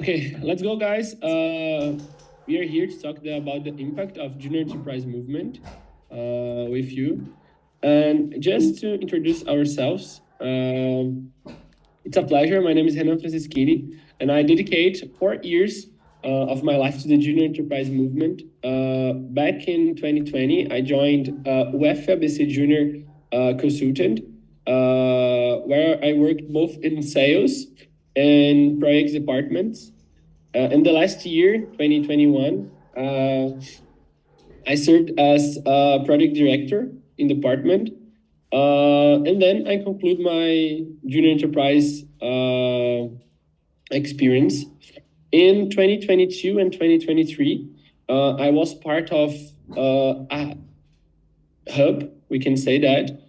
Okay, let's go, guys. We are here to talk about the impact of junior enterprise movement with you. And just to introduce ourselves, it's a pleasure. My name is Renan Francischini, and I dedicate 4 years of my life to the junior enterprise movement. Back in 2020, I joined UEFA BC Junior Consultant, where I worked both in sales and projects departments. In the last year, 2021, I served as a project director in the department. And then I conclude my junior enterprise experience. In 2022 and 2023, I was part of a hub, we can say that.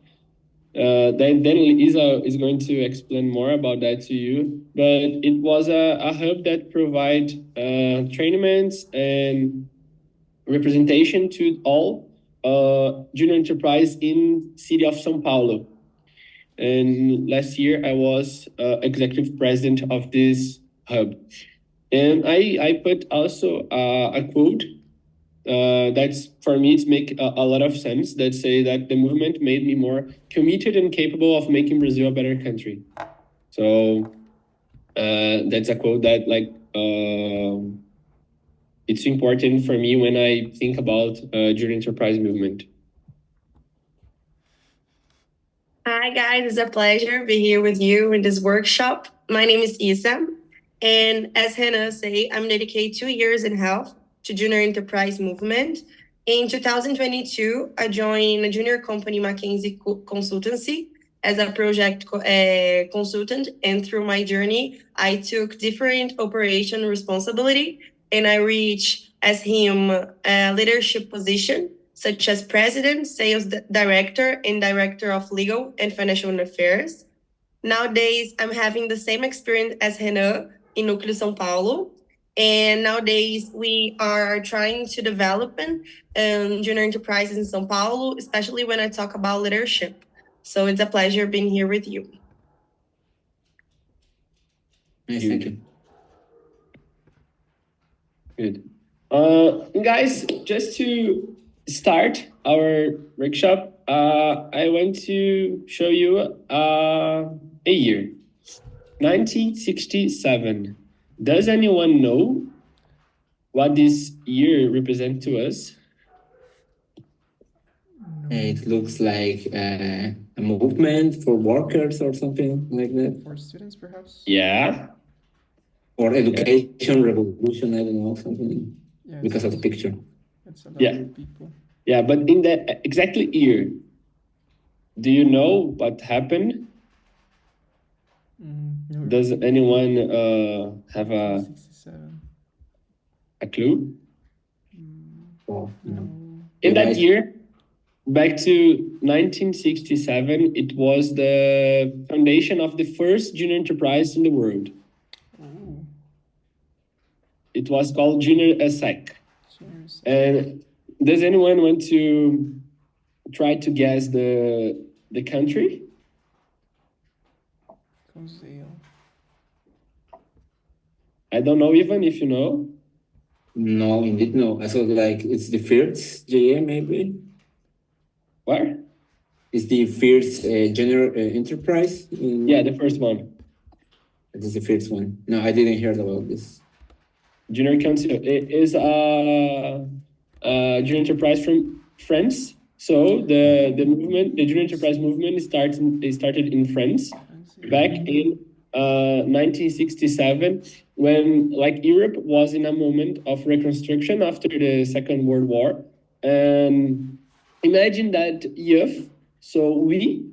Then Lisa is going to explain more about that to you. But it was a hub that provide trainings and representation to all junior enterprise in city of São Paulo. And last year I was executive president of this hub. And I put also a quote that's for me it's make a lot of sense that say that the movement made me more committed and capable of making Brazil a better country. So that's a quote that it's important for me when I think about junior enterprise movement. Hi guys, it's a pleasure to be here with you in this workshop. My name is Isa, and as Hannah say, I'm dedicated 2 years and a half to junior enterprise movement. In 2022, I joined a junior company, McKinsey Consultancy, as a project consultant, and through my journey, I took different operation responsibility, and I reached as him a leadership position such as president, sales director, and director of legal and financial affairs. Nowadays, I'm having the same experience as Renan in Núcleo São Paulo. And nowadays, we are trying to develop junior enterprises in São Paulo, especially when I talk about leadership. So it's a pleasure being here with you. Nice, thank you. Good. Guys, just to start our workshop, I want to show you a year, 1967. Does anyone know what this year represents to us? It looks like a movement for workers or something like that. For students, perhaps? Yeah. Or education revolution, I don't know, something, Yeah, because of the picture. It's about people. Yeah, but in that exactly year, do you know what happened? No. Does anyone have a 67. clue? Oh, No. In that year, back to 1967, it was the foundation of the first junior enterprise in the world. Oh, It was called Junior ESSEC. cheers. And does anyone want to try to guess the country? Cozeo. I don't know even if you know. no, indeed, no. I thought like it's the first JA maybe. Where? It's the first general enterprise. Yeah, the first one. It is the first one. No, I didn't hear about this. Junior Council is a junior enterprise from France. So the movement, the junior enterprise movement started in France back in 1967, when like Europe was in a moment of reconstruction after the Second World War. And imagine that youth, so we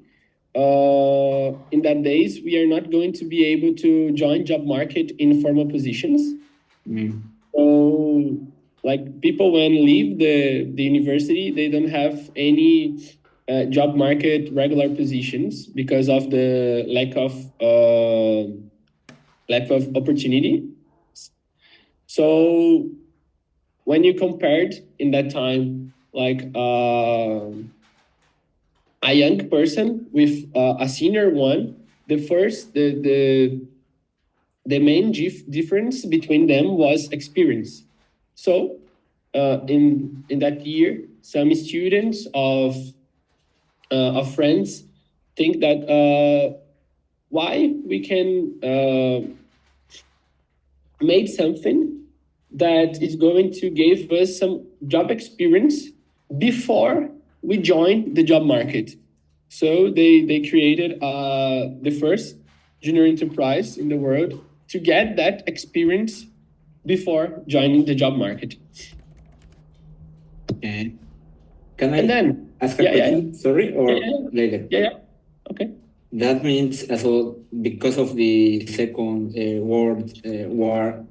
in that days, we are not going to be able to join job market in formal positions. So like people when leave the university, they don't have any job market regular positions because of the lack of opportunity. So when you compared in that time, like a young person with a senior one, the the main difference between them was experience. So in that year, some students of friends think that why we can make something that is going to give us some job experience before we join the job market. So they created the first junior enterprise in the world to get that experience before joining the job market. Okay. Can And I then, ask a yeah, question? Sorry, or Yeah. later? yeah, okay. That means also because of the Second World War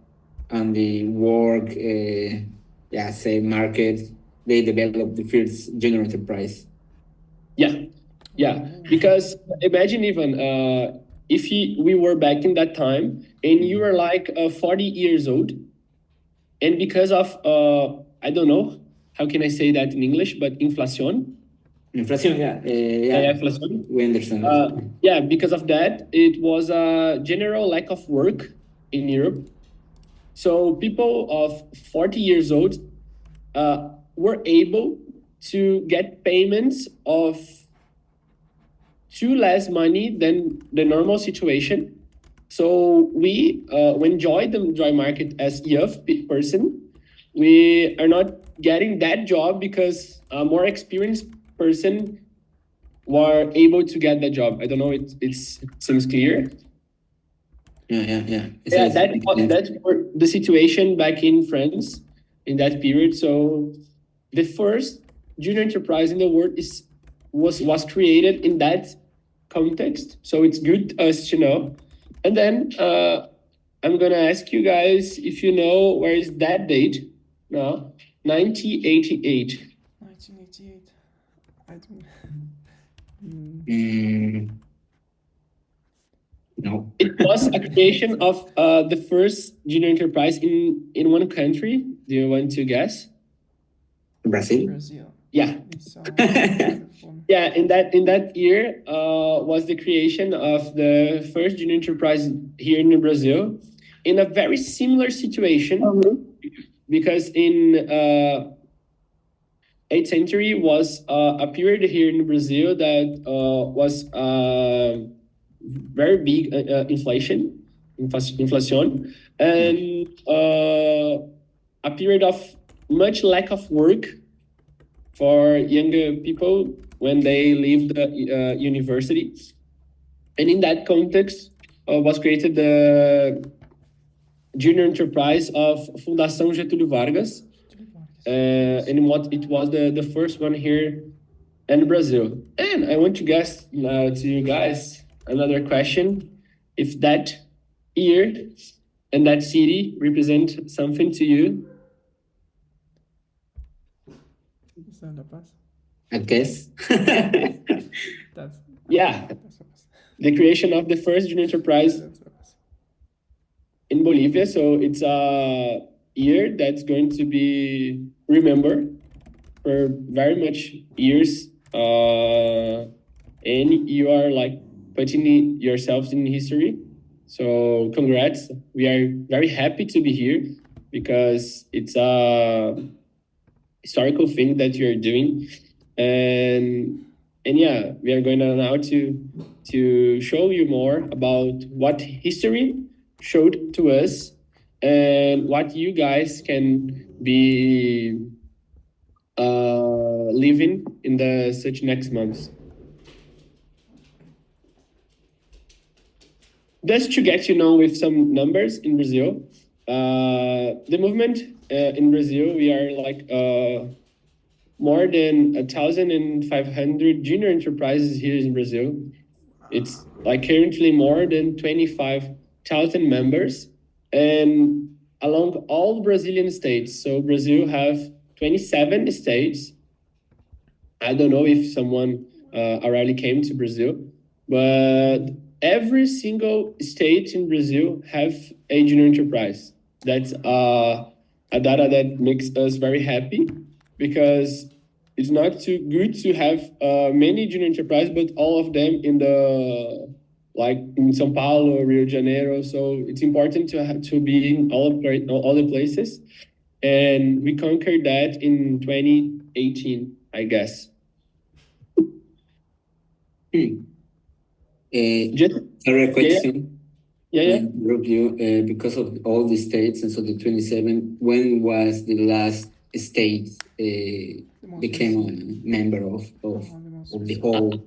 and the work, say market, they developed the first junior enterprise. Yeah, because imagine even if we were back in that time and you were like 40 years old, and because of I don't know how can I say that in English, but inflation. Inflation, yeah, Inflation. we understand. Yeah, because of that, it was a general lack of work in Europe. So people of 40 years old were able to get payments of too less money than the normal situation. So we enjoy the job market as young person. We are not getting that job because a more experienced person were able to get that job. I don't know. It seems clear. Yeah. That's the situation back in France in that period. So the first junior enterprise in the world was created in that context. So it's good us to know. And then I'm gonna ask you guys if you know where is that date now? 1988. 1988. I don't. No. It was a creation of the first junior enterprise in one country. Do you want to guess? Brazil. Brazil. Yeah. It's wonderful. Yeah, in that year was the creation of the first junior enterprise here in Brazil, in a very similar situation, because in 8th century was a period here in Brazil that was very big inflation, and a period of much lack of work for younger people when they leave the university. And in that context was created the junior enterprise of Fundação Getúlio Vargas. And what it was the first one here in Brazil. And I want to guess now to you guys another question. If that year and that city represent something to you. I guess. The creation of the first junior enterprise in Bolivia. So it's a year that's going to be remembered for very much years. And you are like putting yourselves in history. So congrats. We are very happy to be here because it's a historical thing that you're doing. And yeah, we are going to now to show you more about what history showed to us and what you guys can be living in the such next months. Just to get you know with some numbers in Brazil, the movement in Brazil, we are like more than 1,500 junior enterprises here in Brazil. It's like currently more than 25,000 members, and along all Brazilian states. So Brazil have 27 states. I don't know if someone already came to Brazil, but every single state in Brazil have a junior enterprise. That's a data that makes us very happy, because it's not too good to have many junior enterprise, but all of them in the like in São Paulo, Rio de Janeiro. So it's important to have to be in all the places, and we conquered that in 2018, I guess. Just Sorry, question. yeah. Interrupt you, because of all the states, and so the 27, when was the last state The most became recent. a member of The most the recent. whole?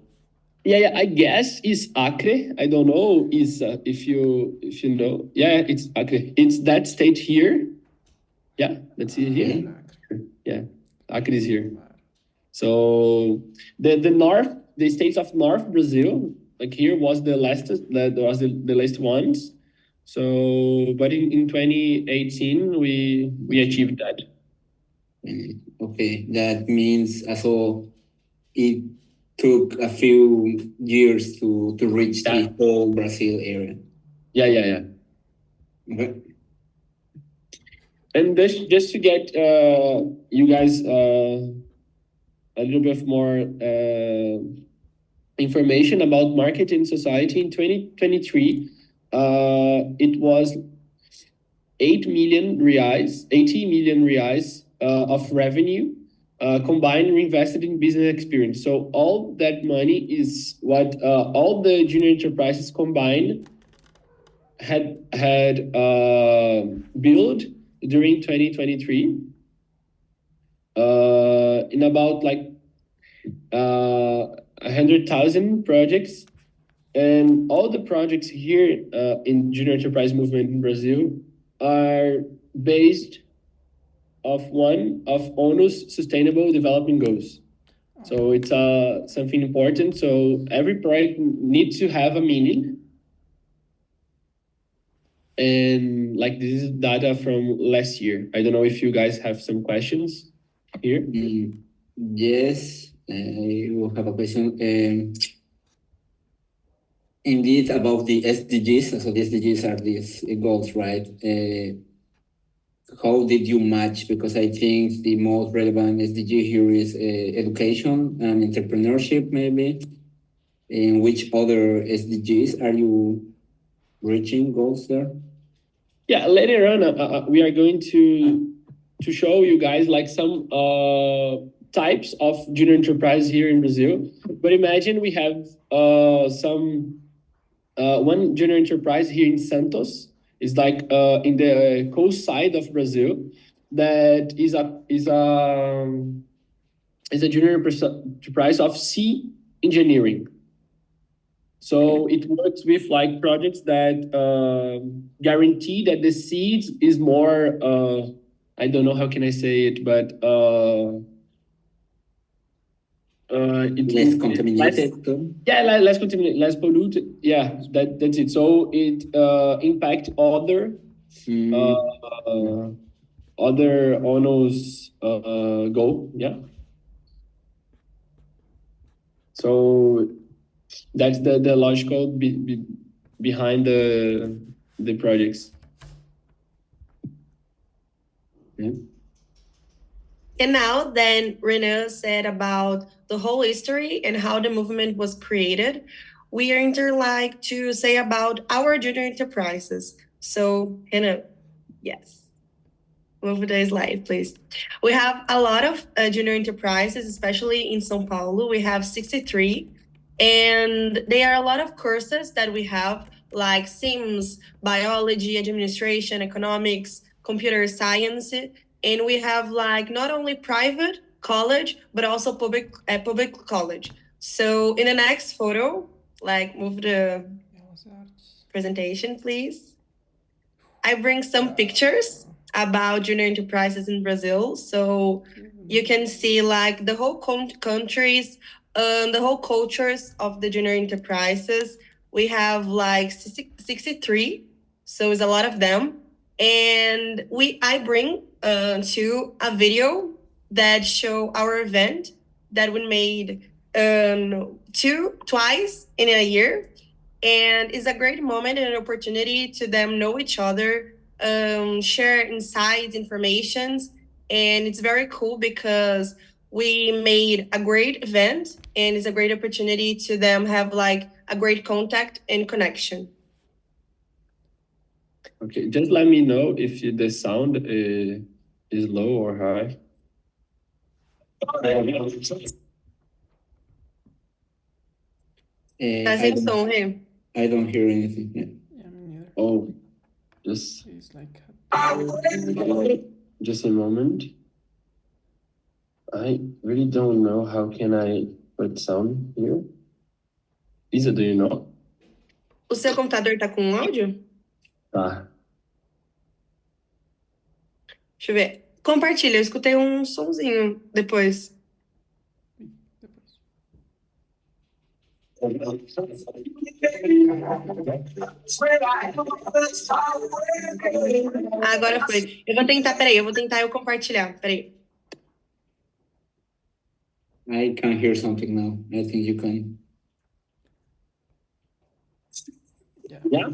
Yeah, I guess it's Acre. I don't know is if you know. Yeah, it's Acre. It's that state here. Yeah, that's it here. Yeah, Acre is here. So the states of North Brazil, like here was the last the last ones. So, but in 2018 we achieved that. Okay, that means so it took a few years to reach Yeah. the whole Brazil area. Yeah. Okay. And just to get you guys a little bit more information about market and society in 2023, it was 80 million reais of revenue combined reinvested in business experience. So all that money is what all the junior enterprises combined had built during 2023 in about like 100,000 projects, and all the projects here in junior enterprise movement in Brazil are based of one of ONU's sustainable development goals. So it's something important. So every project needs to have a meaning. And like this is data from last year. I don't know if you guys have some questions here. Yes, I will have a question. Indeed, about the SDGs. So the SDGs are these goals, right? How did you match? Because I think the most relevant SDG here is education and entrepreneurship, maybe. In which other SDGs are you reaching goals there? Yeah, later on, we are going to show you guys like some types of junior enterprise here in Brazil. But imagine we have some one junior enterprise here in Santos. Is like in the coast side of Brazil. That is a junior enterprise of sea engineering. So it works with like projects that guarantee that the seed is more, I don't know how can I say it, but Less contaminated. less contaminated, less polluted. Yeah, that's it. So it impact other other owners goal. Yeah. So that's the logical behind the projects. Yeah. And now then Renan said about the whole history and how the movement was created, we are like to say about our junior enterprises. So Renan, yes. Move the slide, please. We have a lot of junior enterprises, especially in São Paulo. We have 63, and there are a lot of courses that we have, like SIMS, biology, administration, economics, computer science, and we have like not only private college but also public college. So in the next photo, like move the presentation, please. I bring some pictures about junior enterprises in Brazil. So you can see like the whole countries, the whole cultures of the junior enterprises. We have like 63, so it's a lot of them. And I bring to a video that show our event that we made twice in a year. And it's a great moment and an opportunity to them know each other, share insights, informations. And it's very cool because we made a great event, and it's a great opportunity to them have like a great contact and connection. Okay, just let me know if the sound is low or high. Tá sem som, Rê. I don't hear anything. Yeah. Yeah, me neither. Oh, just It's like just a moment. I really don't know how can I put sound here. Isa, do you know? O seu computador tá com áudio? Tá. Deixa eu ver. Compartilha, eu escutei um sonzinho depois. depois. Ah, agora foi. Eu vou tentar eu compartilhar. Peraí. I can hear something now. I think you can. Yeah. Yeah?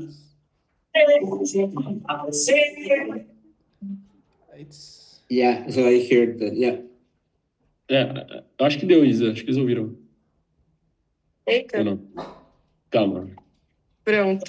It's Yeah, so I heard that. Yeah. É, acho que deu, Isa. Acho que eles ouviram. Eita, Ou não? Calma. pronto.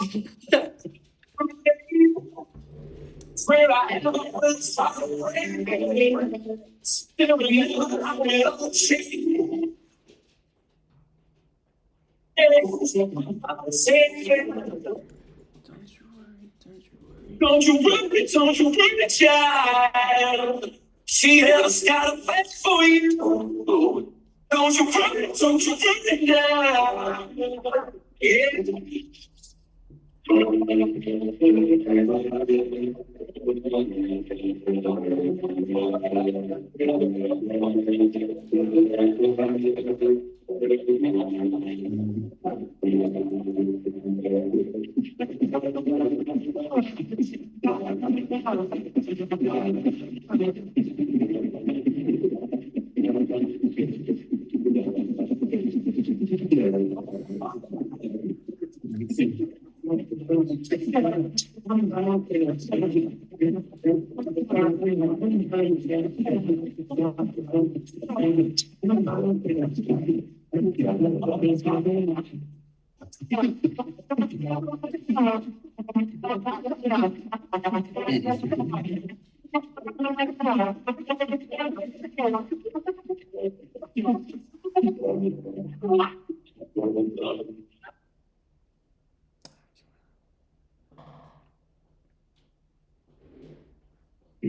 don't you worry. Don't you worry, child. She has got a wait for you. Don't you worry now.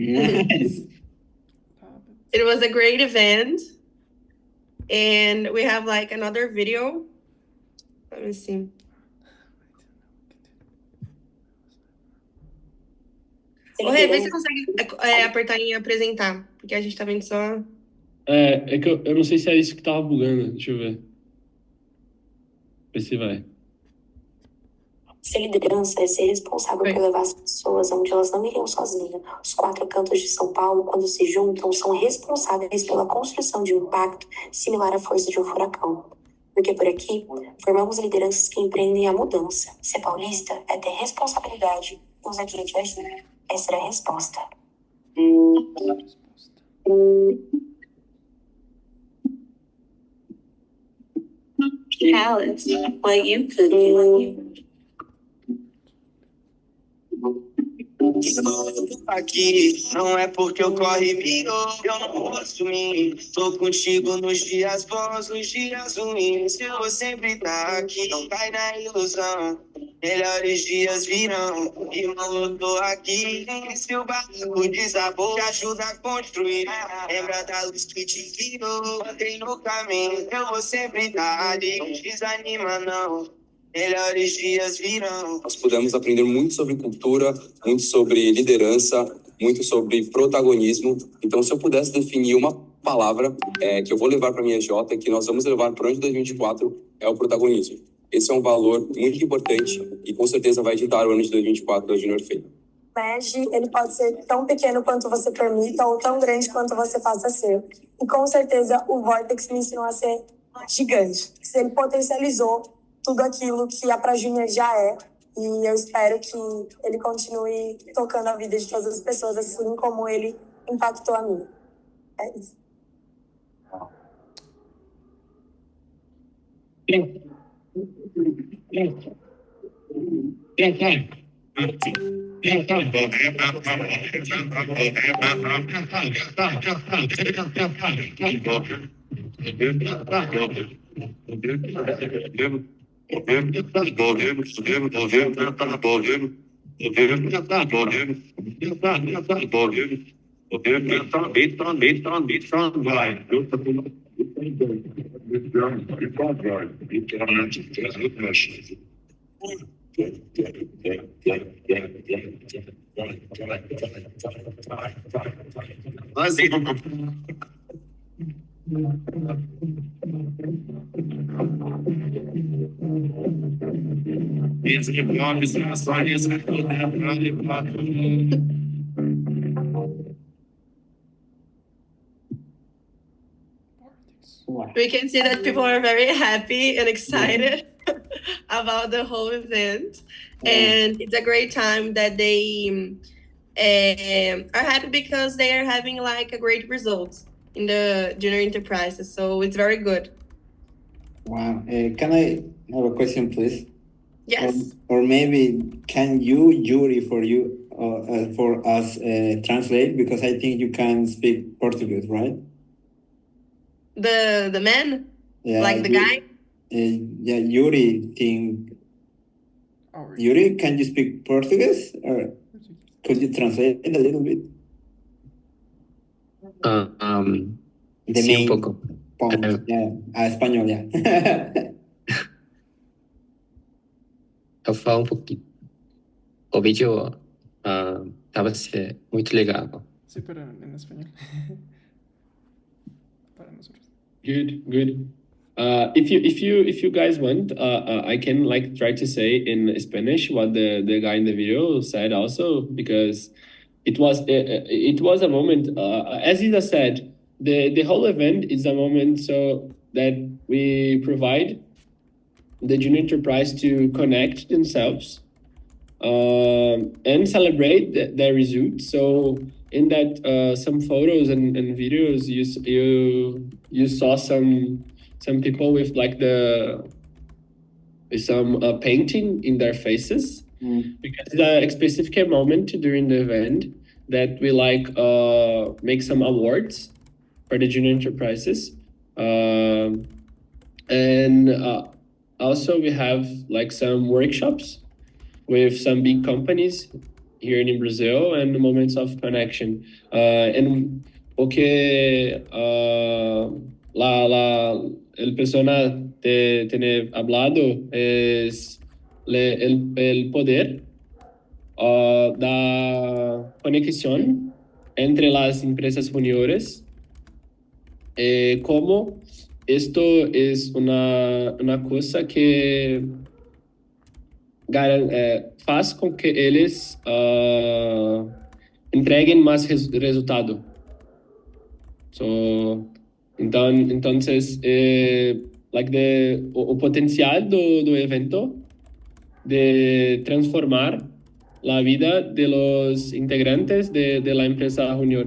Yeah. Nice. It was a great event. And we have like another video. Let me see. Ô, Rê, vê se você consegue apertar em apresentar, porque a gente tá vendo só. É que eu não sei se é isso que tava bugando. Deixa eu ver. Vê se vai. Ser liderança é ser responsável por levar as pessoas onde elas não iriam sozinhas. Os 4 cantos de São Paulo, quando se juntam, são responsáveis pela construção de um impacto similar à força de um furacão. Porque por aqui, formamos lideranças que empreendem a mudança. Ser paulista é ter responsabilidade e usar aquilo te ajuda. Essa era a resposta. Alex, what you could do. Aqui não é porque eu corre miro, eu não posso me. Tô contigo nos dias bons, nos dias ruins. Eu vou sempre estar aqui, não cai na ilusão. Melhores dias virão, irmão, eu tô aqui. Se o barco desabou, te ajuda a construir. Lembra da luz que te guiou, mantém no caminho. Eu vou sempre estar ali, não desanima não. Melhores dias virão. Nós pudemos aprender muito sobre cultura, muito sobre liderança, muito sobre protagonismo. Então, se eu pudesse definir uma palavra que eu vou levar para a minha EJ, que nós vamos levar para o ano de 2024, é o protagonismo. Esse é um valor muito importante e com certeza vai editar o ano de 2024 da Junior Fame. O MEG, ele pode ser tão pequeno quanto você permita ou tão grande quanto você faça ser. E com certeza o Vortex me ensinou a ser gigante. Ele potencializou tudo aquilo que a Pra Junior já é. E eu espero que ele continue tocando a vida de todas as pessoas, assim como ele impactou a minha. É isso. We can see that people are very happy and excited about the whole event. And it's a great time that they are happy because they are having like a great results in the junior enterprises. So it's very good. Wow. Can I have a question, please? Yes. Or maybe can you, Yuri, for us, translate? Because I think you can speak Portuguese, right? The man? Yeah, Like the guy? Yeah, Yuri, Oh, Yuri, can you speak Portuguese? Or could you translate it a little bit? The Sí, un main poco. point. Yeah. Español, yeah. Eu falo um pouquinho. O vídeo estava a ser muito legal. Sí, pero en español. Para nosotros. Good, good. If you guys want, I can like try to say in Spanish what the guy in the video said also, because it was a moment. As Ida said, the whole event is a moment so that we provide the junior enterprise to connect themselves and celebrate their results. So in that some photos and videos you saw some people with like some painting in their faces, because it's a specific moment during the event that we like make some awards for the junior enterprises, and also we have like some workshops with some big companies here in Brazil and moments of connection. And porque el persona tiene hablado es el poder da conexión entre las empresas juniores, como esto es una cosa que faz com que eles entreguem mais resultado. So, entonces, like o potencial do evento de transformar la vida de los integrantes de la empresa junior,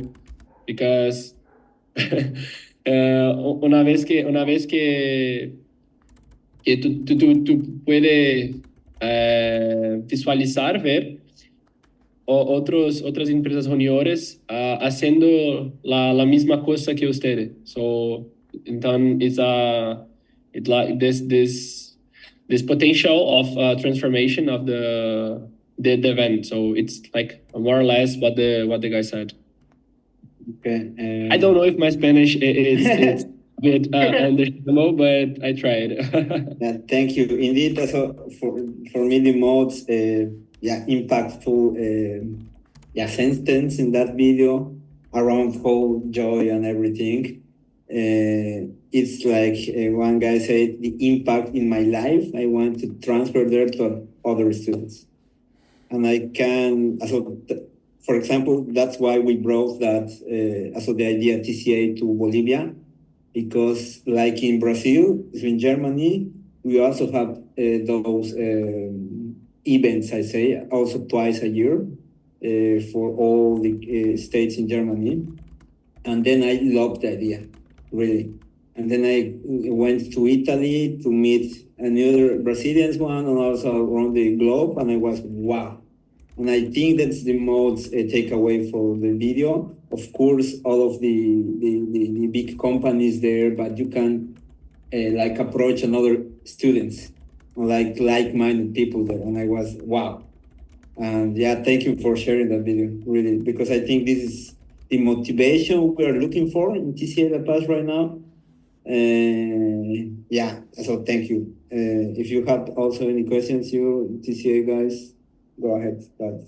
because una vez que tú puedes visualizar, ver otras empresas juniores haciendo la misma cosa que ustedes. So, entonces, it's like this potential of transformation of the event. So it's like more or less what the guy said. Okay. I don't know if my Spanish is a bit understandable, but I tried. Yeah, thank you. Indeed, also for me, the most impactful sentence in that video around whole joy and everything. It's like one guy said, the impact in my life, I want to transfer there to other students. And I can, for example, that's why we brought that, the idea TCA to Bolivia, because like in Brazil, in Germany, we also have those events, I say, also twice a year for all the states in Germany. And then I love the idea, really. And then I went to Italy to meet another Brazilian one and also around the globe. And I was, wow. And I think that's the most takeaway for the video. Of course, all of the big companies there, but you can like approach another students, like-minded people there. And I was, wow. And yeah, thank you for sharing that video, really, because I think this is the motivation we are looking for in TCA La Paz right now. Yeah, so thank you. If you have also any questions, you TCA guys, go ahead. But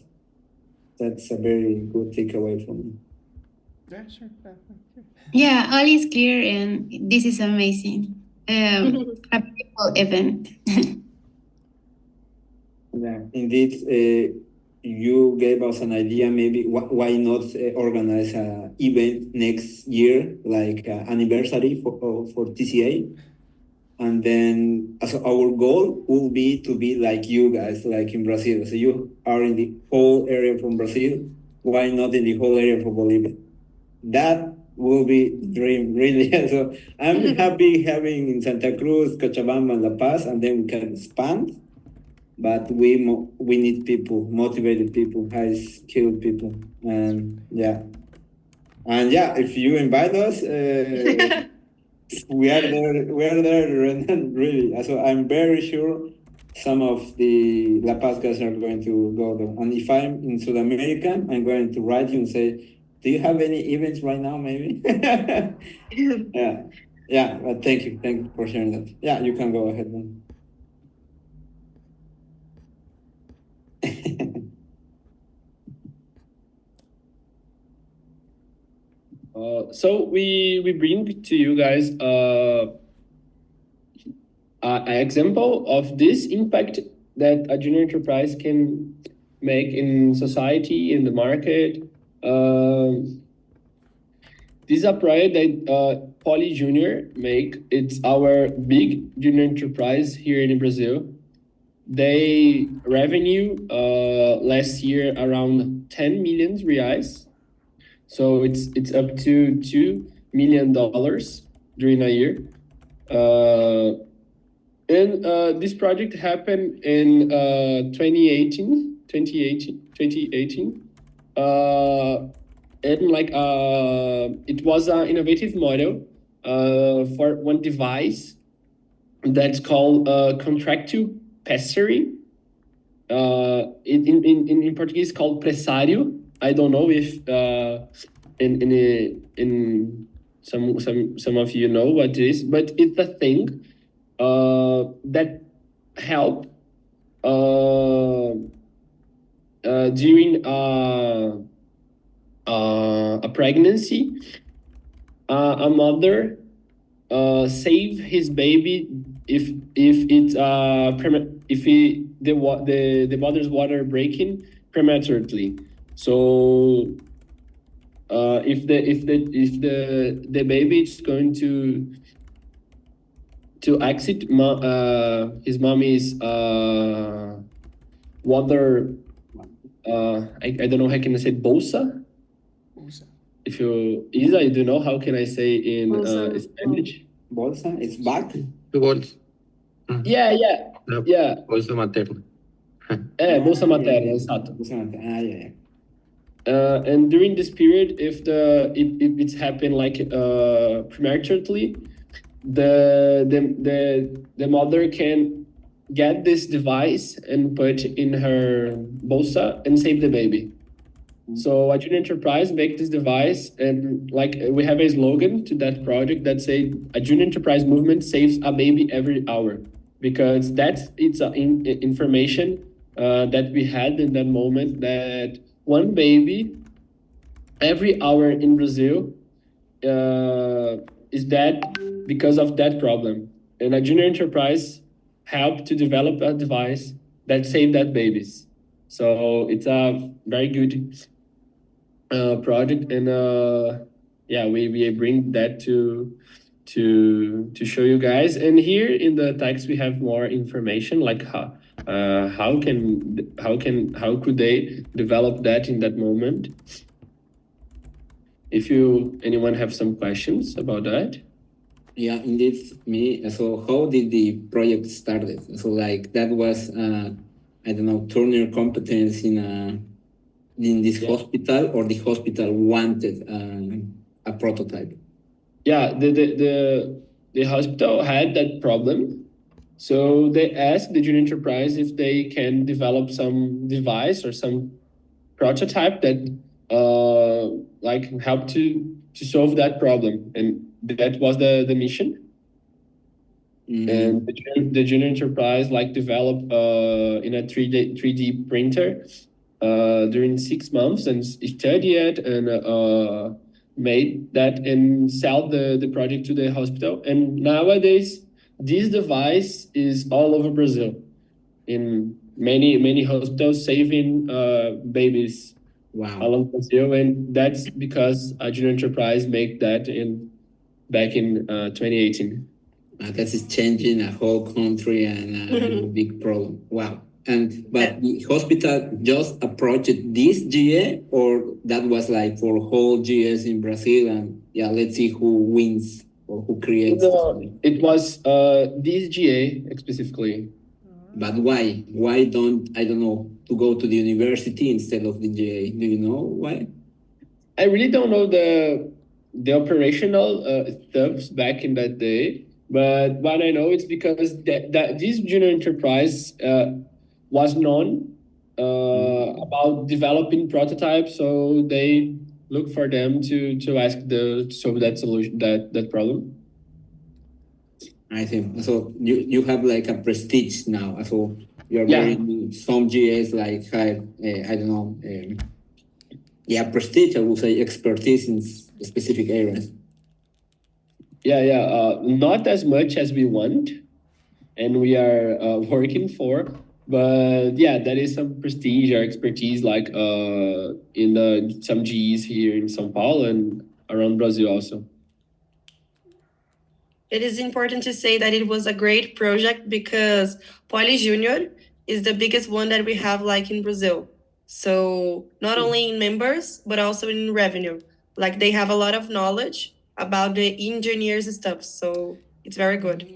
that's a very good takeaway from me. Yeah, sure. Yeah. Yeah, all is clear, and this is amazing. A beautiful event. Yeah, indeed. You gave us an idea. Maybe why not organize an event next year, like anniversary for TCA, and then so our goal will be to be like you guys, like in Brazil. So you are in the whole area from Brazil. Why not in the whole area from Bolivia? That will be dream, really. So I'm happy having in Santa Cruz, Cochabamba, and La Paz, and then we can expand. But we need people, motivated people, high skilled people, and yeah, if you invite us, we are there. We are there, really. So I'm very sure some of the La Paz guys are going to go there. And if I'm in South America, I'm going to write you and say, do you have any events right now? Maybe. Yeah. But thank you for sharing that. Yeah, you can go ahead then. So we bring to you guys an example of this impact that a junior enterprise can make in society, in the market. This is a project that Poly Junior make. It's our big junior enterprise here in Brazil. They revenue last year around 10 million reais. So it's up to $2 million during a year. And this project happened in 2018. And like it was an innovative model for one device that's called contractile pessary. In Portuguese called pressário. I don't know if in some of you know what it is, but it's a thing that help during a pregnancy. A mother save his baby if the mother's water breaking prematurely. So if the baby is going to exit his mommy's water, I don't know how can I say bolsa. If you Isa, you do know how can I say in Spanish? Bolsa, it's back. Bolsa. Yeah. Bolsa materna. Bolsa materna, exato. Bolsa materna. Yeah. And during this period, if it's happened like prematurely, the mother can get this device and put in her bolsa and save the baby. So a junior enterprise make this device, and like we have a slogan to that project that say a junior enterprise movement saves a baby every hour, because it's information that we had in that moment, that one baby every hour in Brazil is dead because of that problem. And a junior enterprise helped to develop a device that saved that babies. So it's a very good project, and we bring that to show you guys. And here in the text we have more information, like how could they develop that in that moment. If anyone have some questions about that. Yeah, indeed. Me. So, how did the project started? So, like that was, I don't know, Turner competence in this Yeah. hospital, or the hospital wanted a prototype. Yeah, the hospital had that problem. So they asked the junior enterprise if they can develop some device or some prototype that like help to solve that problem. And that was the mission. And the junior enterprise like developed in a 3D printer during 6 months and studied it and made that and sell the project to the hospital. And nowadays, this device is all over Brazil in many hospitals, saving babies Wow. along Brazil. And that's because a junior enterprise made that back in 2018. That is changing a whole country and a big problem. Wow. But the hospital just approached this GA, or that was like for whole GAs in Brazil, and yeah, let's see who wins or who creates. No, it was this GA specifically. But why? Why don't, I don't know, to go to the university instead of the GA? Do you know why? I really don't know the operational stuffs back in that day, but what I know it's because that this junior enterprise was known about developing prototypes, so they look for them to ask to solve that solution that problem. I think so. You have like a prestige now. So you're Yeah. very, some GAs like have I don't know. Yeah, prestige. I would say expertise in specific areas. Yeah. Not as much as we want, and we are working for. But yeah, that is some prestige or expertise, like in some Gs here in São Paulo and around Brazil also. It is important to say that it was a great project because Poly Junior is the biggest one that we have like in Brazil. So not only in members, but also in revenue. Like they have a lot of knowledge about the engineers stuff. So it's very good.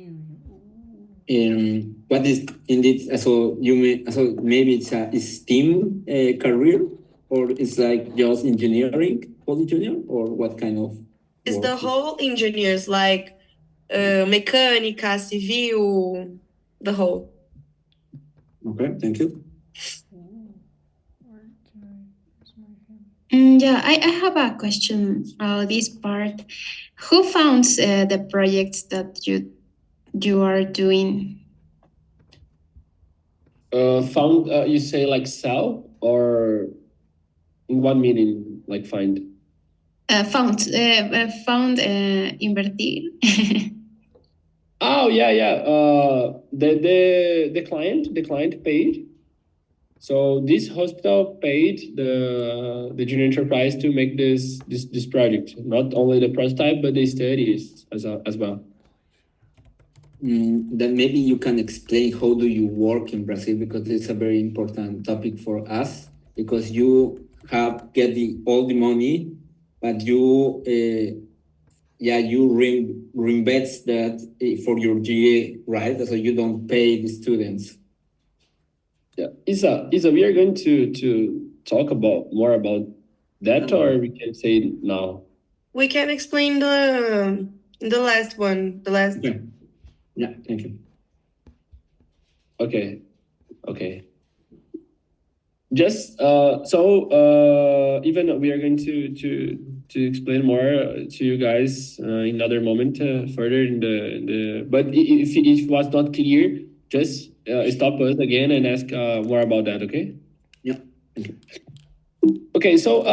What is indeed, so you may, so maybe it's a STEAM career, or it's like just engineering, Poly Junior, or what kind of? It's work? the whole engineers, like mecânica, civil, the whole. Okay, thank you. Yeah, I have a question. This part, who founds the projects that you are doing? Found, you say like sell, or in what meaning, like find? Found invertir. Oh yeah. The client paid. So this hospital paid the junior enterprise to make this project, not only the prototype but the studies as well. Then maybe you can explain how do you work in Brazil, because it's a very important topic for us, because you have all the money, but you reinvest that for your GA, right? So you don't pay the students. Yeah, Isa, we are going to talk more about that, or we can say it now. We can explain the last one. The last. Okay. Yeah, thank you. Okay. Just even we are going to explain more to you guys in another moment further in the. But if it was not clear, just stop us again and ask more about that. Okay. Yeah. Thank you. Okay, so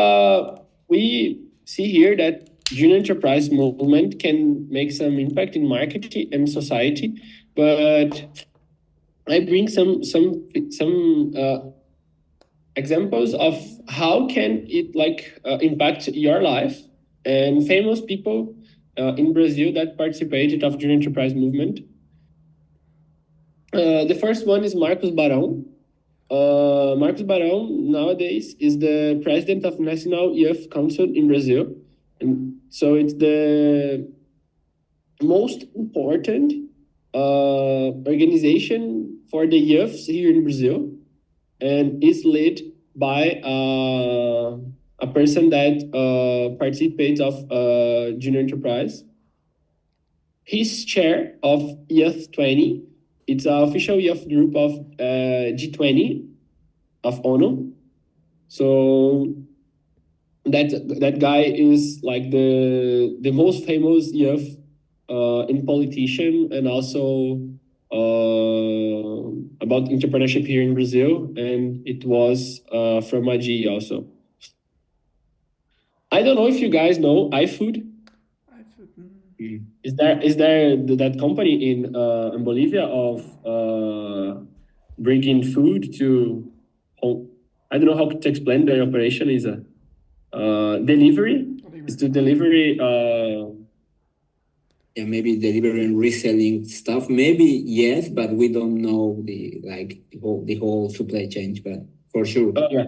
we see here that junior enterprise movement can make some impact in marketing and society, but I bring some examples of how can it impact your life and famous people in Brazil that participated of junior enterprise movement. The first one is Marcos Barão. Marcos Barão nowadays is the president of National Youth Council in Brazil, and so it's the most important organization for the youth here in Brazil, and is led by a person that participates of Junior Enterprise. He's chair of Youth 20. It's an official youth group of G20 of ONU. So that guy is like the most famous youth in politician, and also about entrepreneurship here in Brazil, and it was from AG also. I don't know if you guys know iFood. Is there that company in Bolivia of bringing food to home? I don't know how to explain their operation. Is a delivery. It's to delivery. Yeah, maybe delivering, reselling stuff. Maybe yes, but we don't know the whole supply chain. But for sure, Yeah,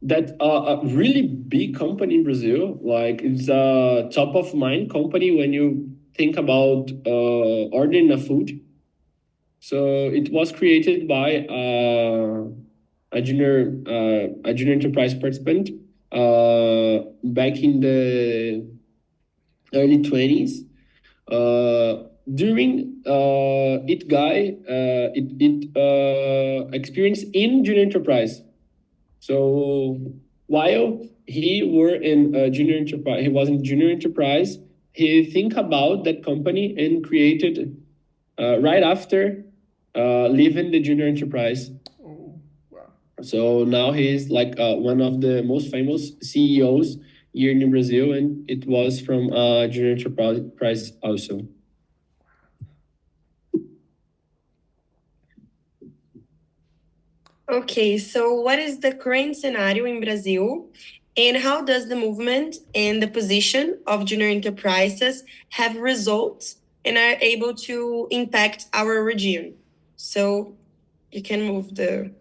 that a really big company in Brazil. Like it's a top of mind company when you think about ordering a food. So it was created by a junior enterprise participant back in the early 20s. During experience in junior enterprise. So while he was in junior enterprise, he think about that company and created right after leaving the junior enterprise. Oh, wow. So now he's like one of the most famous CEOs here in Brazil, and it was from junior enterprise also. Okay, so what is the current scenario in Brazil, and how does the movement and the position of junior enterprises have results and are able to impact our region? So you can move the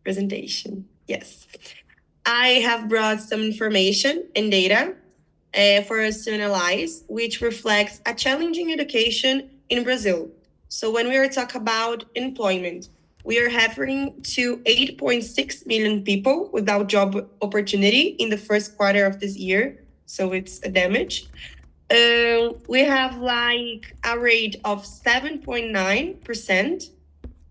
presentation. Yes. I have brought some information and data for us to analyze, which reflects a challenging education in Brazil. So when we are talking about employment, we are referring to 8.6 million people without job opportunity in the first quarter of this year. So it's a damage. We have like a rate of 7.9%.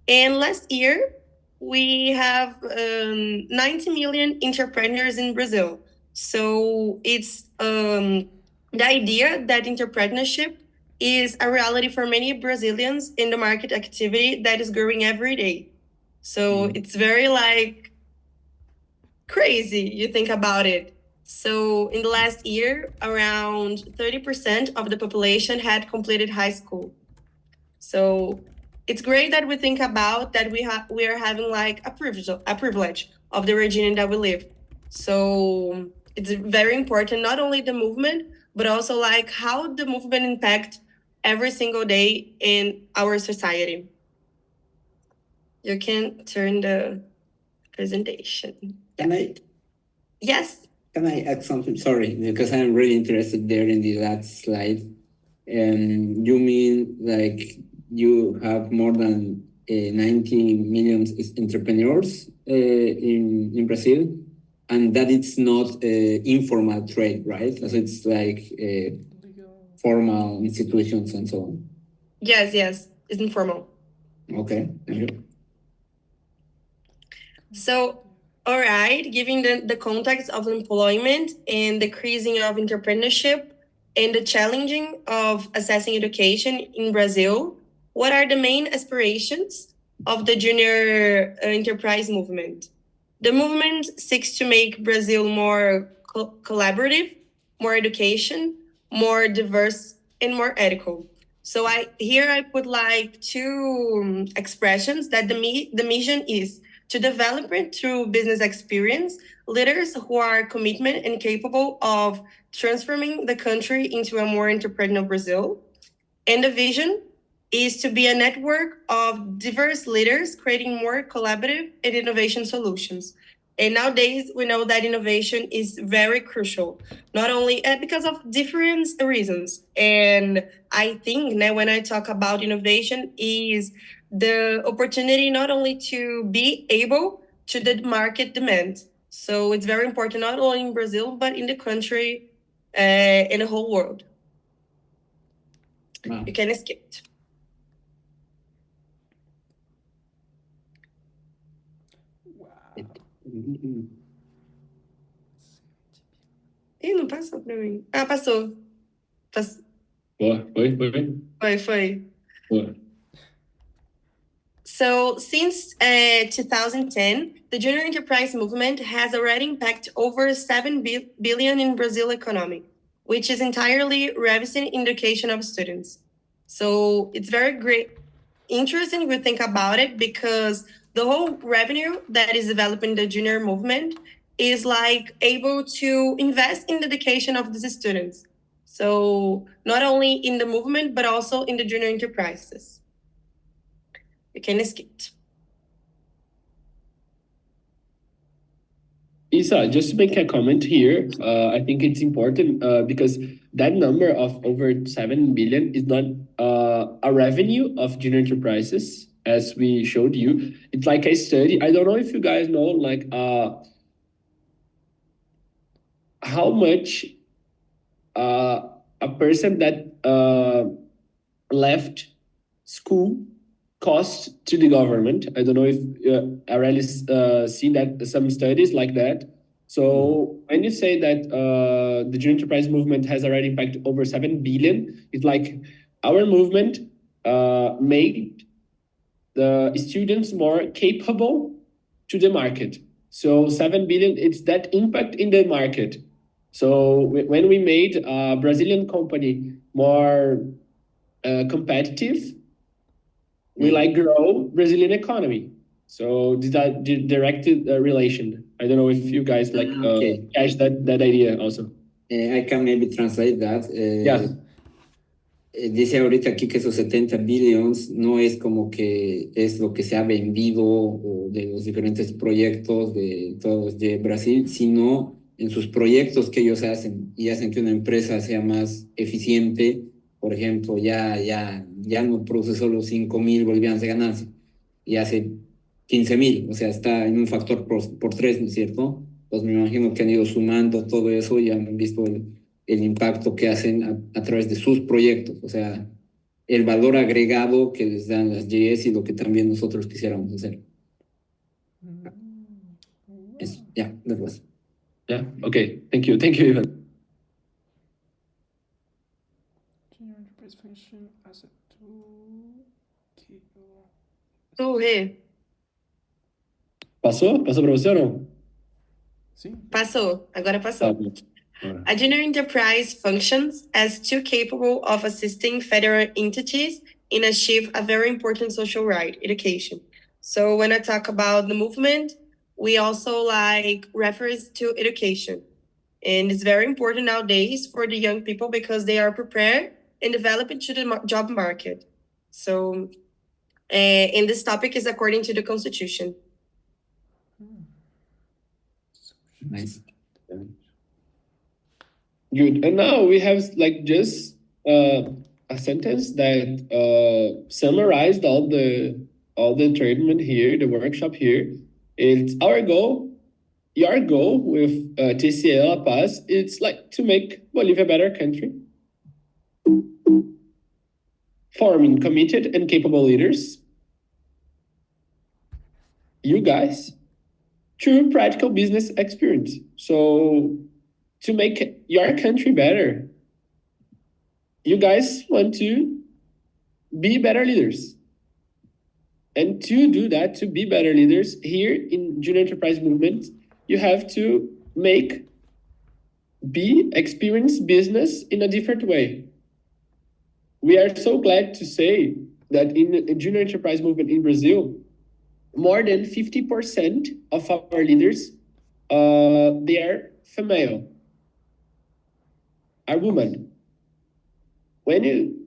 And last year, we have 90 million entrepreneurs in Brazil. So it's the idea that entrepreneurship is a reality for many Brazilians in the market activity that is growing every day. So it's very like crazy, you think about it. So in the last year, around 30% of the population had completed high school. So it's great that we think about that we are having like a privilege of the region that we live. So it's very important, not only the movement, but also like how the movement impact every single day in our society. You can turn the presentation. Can I? Yes. Can I add something? Sorry, because I'm really interested there in the last slide. You mean like you have more than 90 million entrepreneurs in Brazil, and that it's not informal trade, right? So it's like formal institutions and so on. Yes, it's informal. Okay, thank you. So, all right, given the context of employment and decreasing of entrepreneurship and the challenging of assessing education in Brazil, what are the main aspirations of the junior enterprise movement? The movement seeks to make Brazil more collaborative, more education, more diverse, and more ethical. So I put like two expressions that the mission is to develop it through business experience, leaders who are committed and capable of transforming the country into a more entrepreneurial Brazil. And the vision is to be a network of diverse leaders creating more collaborative and innovation solutions. And nowadays, we know that innovation is very crucial, not only because of different reasons. And I think now when I talk about innovation is the opportunity not only to be able to the market demand. So it's very important, not only in Brazil, but in the country, in the whole world. Wow. You can skip it. Ih, não passou pra mim. Ah, passou. Boa, foi. Foi. Boa. So since 2010, the junior enterprise movement has already impacted over 7 billion in Brazil economy, which is entirely revenue in education of students. So it's very great, interesting if we think about it, because the whole revenue that is developing the junior movement is like able to invest in the education of these students. So not only in the movement, but also in the junior enterprises. You can skip it. Isa, just to make a comment here, I think it's important because that number of over 7 billion is not a revenue of junior enterprises, as we showed you. It's like a study. I don't know if you guys know, like, how much a person that left school cost to the government. I don't know if I really seen that some studies like that. So when you say that the junior enterprise movement has already impacted over 7 billion, it's like our movement made the students more capable to the market. So 7 billion, it's that impact in the market. So when we made a Brazilian company more competitive, we like grow Brazilian economy. So this that directed relation. I don't know if you guys like catch that idea also. I can maybe translate that. Yeah. Dice ahorita aquí que esos 70 billions no es como que es lo que se ha vendido o de los diferentes proyectos de todos de Brasil, sino en sus proyectos que ellos hacen y hacen que una empresa sea más eficiente. Por ejemplo, ya no produce solo 5,000 bolivianos de ganancia y hace 15,000, o sea, está en un factor por 3, ¿no es cierto? Pues me imagino que han ido sumando todo eso y han visto el impacto que hacen a través de sus proyectos, o sea, el valor agregado que les dan las JS y lo que también nosotros quisiéramos hacer. Eso, ya, después. Yeah, okay, thank you, Ivan. Junior enterprise function as a tool. Passou? Passou para você ou não? Sim. Passou, agora passou. A junior enterprise functions as tool capable of assisting federal entities in achieve a very important social right, education. So when I talk about the movement, we also like reference to education. And it's very important nowadays for the young people because they are prepared and developing to the job market. So, and this topic is according to the Constitution. Nice. Good. And now we have like just a sentence that summarized all the treatment here, the workshop here. It's our goal, your goal with TCL La Paz. It's like to make Bolivia a better country, forming committed and capable leaders. You guys, true practical business experience. So to make your country better, you guys want to be better leaders. And to do that, to be better leaders, here in Junior Enterprise Movement, you have to experience business in a different way. We are so glad to say that in the Junior Enterprise Movement in Brazil, more than 50% of our leaders, they are female, are women. When you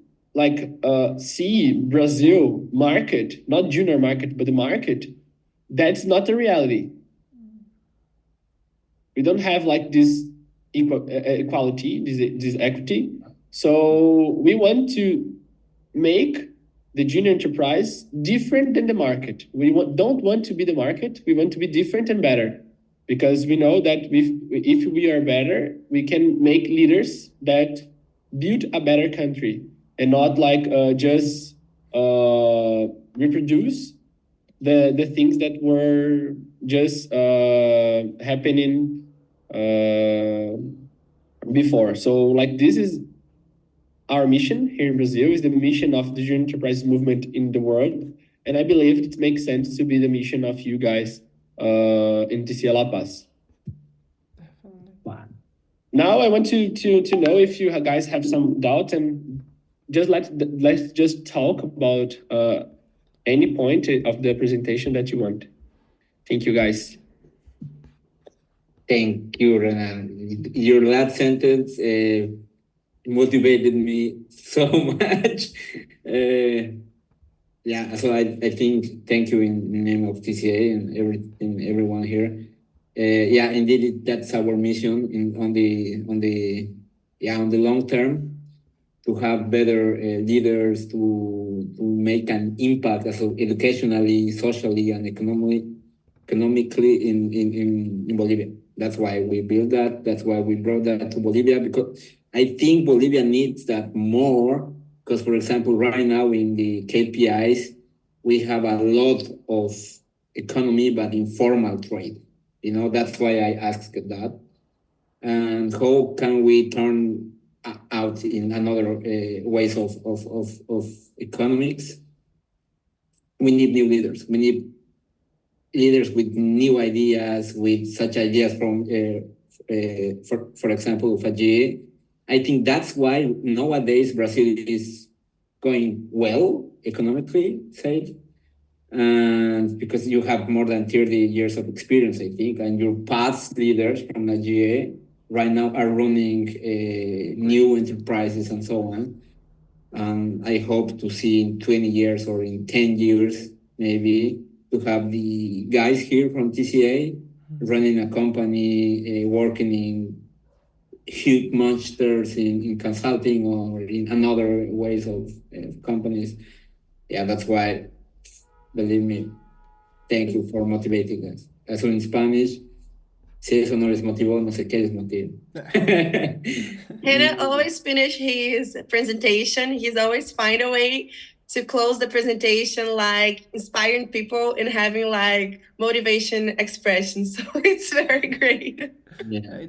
see Brazil market, not junior market, but the market, that's not the reality. we don't have like this equality, this equity. So we want to make the junior enterprise different than the market. We don't want to be the market. We want to be different and better, because we know that if we are better, we can make leaders that build a better country, and not like just reproduce the things that were just happening before. So like this is our mission here in Brazil, is the mission of the junior enterprise movement in the world, and I believe it makes sense to be the mission of you guys in TCA La Paz. Definitely. Now I want to know if you guys have some doubts, and just let's just talk about any point of the presentation that you want. Thank you, guys. Thank you, Renan. Your last sentence motivated me so much. Yeah, so I think thank you in the name of TCA and everyone here. Yeah, indeed, that's our mission on the long term, to have better leaders, to make an impact, also educationally, socially, and economically in Bolivia. That's why we built that. That's why we brought that to Bolivia, because I think Bolivia needs that more. Because, for example, right now in the KPIs, we have a lot of economy, but informal trade. You know, that's why I asked that. And how can we turn out in another ways of economics? We need new leaders. We need leaders with new ideas, with such ideas from, for example, FAGE. I think that's why nowadays Brazil is going well economically, say, and because you have more than 30 years of experience, I think, and your past leaders from the GA right now are running new enterprises and so on. And I hope to see in 20 years or in 10 years, maybe, to have the guys here from TCA running a company, working in huge monsters in consulting or in another ways of companies. Yeah, that's why, believe me, thank you for motivating us. Eso en Spanish, si eso no les motivó, no sé qué les motiva. Hannah always finish his presentation. He's always find a way to close the presentation, like inspiring people and having like motivation expressions. So it's very great. Yeah.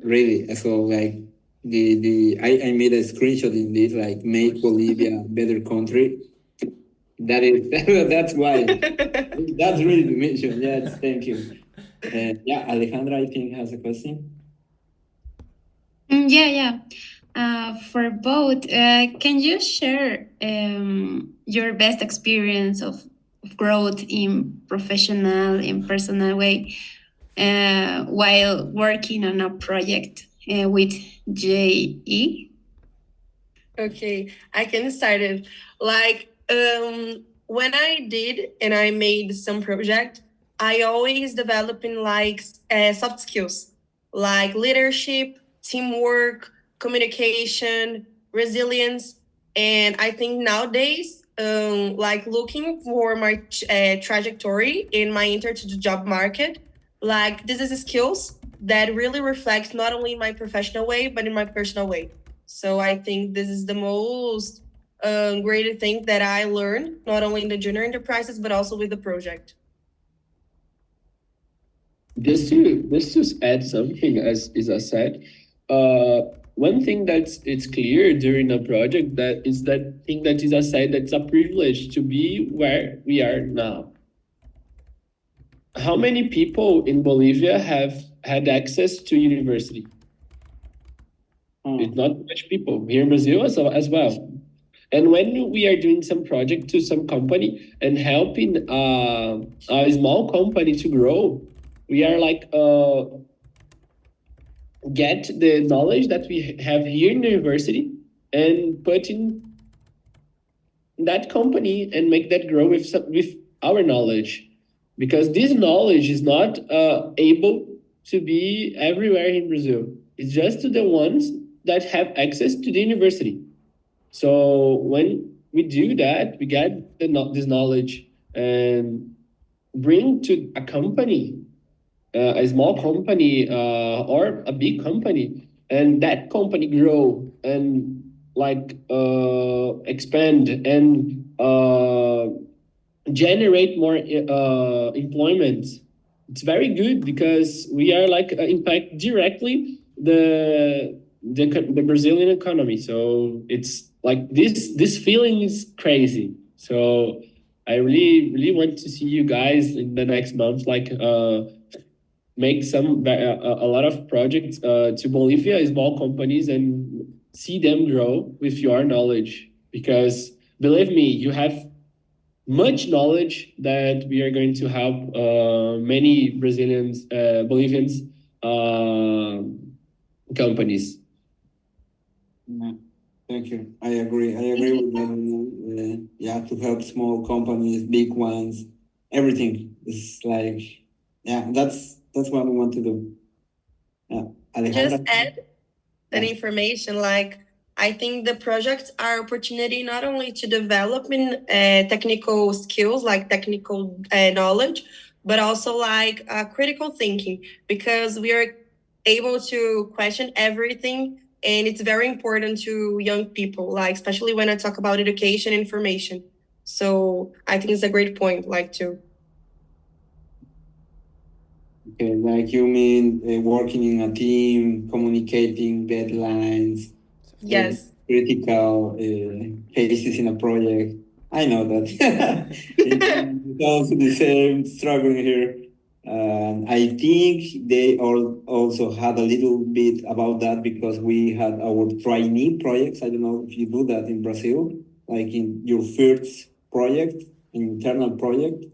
Really, so like I made a screenshot in this, like make Bolivia a better country. That's why. That's really the mission. Yes, thank you. Yeah, Alejandra, I think has a question. Yeah. For both, can you share your best experience of growth in professional and personal way while working on a project with JE? Okay, I can start it. Like when I did and I made some project, I always developing like soft skills, like leadership, teamwork, communication, resilience. And I think nowadays, like looking for my trajectory in my enter to the job market, like this is skills that really reflect not only my professional way, but in my personal way. So I think this is the most great thing that I learned, not only in the junior enterprises, but also with the project. Just to add something, as Isa said, one thing it's clear during a project that is that thing that Isa said, that's a privilege to be where we are now. How many people in Bolivia have had access to university? It's not much people here in Brazil as well. And when we are doing some project to some company and helping a small company to grow, we are like get the knowledge that we have here in the university and put in that company and make that grow with our knowledge. Because this knowledge is not able to be everywhere in Brazil. It's just to the ones that have access to the university. So when we do that, we get this knowledge and bring to a company, a small company or a big company, and that company grow and expand and generate more employment. It's very good because we are impact directly the Brazilian economy. So it's like this feeling is crazy. So I really want to see you guys in the next month, make a lot of projects to Bolivia, small companies, and see them grow with your knowledge. Because believe me, you have much knowledge that we are going to help many Bolivians companies. Yeah, thank you. I agree. I agree with you. Yeah, to help small companies, big ones, everything. It's that's what we want to do. Yeah, Alejandra. Just add an information, I think the projects are opportunity not only to develop in technical skills, like technical knowledge, but also critical thinking, because we are able to question everything. And it's very important to young people, especially when I talk about education information. So I think it's a great point, too. Okay, you mean working in a team, communicating deadlines, yes, critical phases in a project. I know that. It's also the same struggling here. I think they also had a little bit about that because we had our trainee projects. I don't know if you do that in Brazil, in your first project, internal project.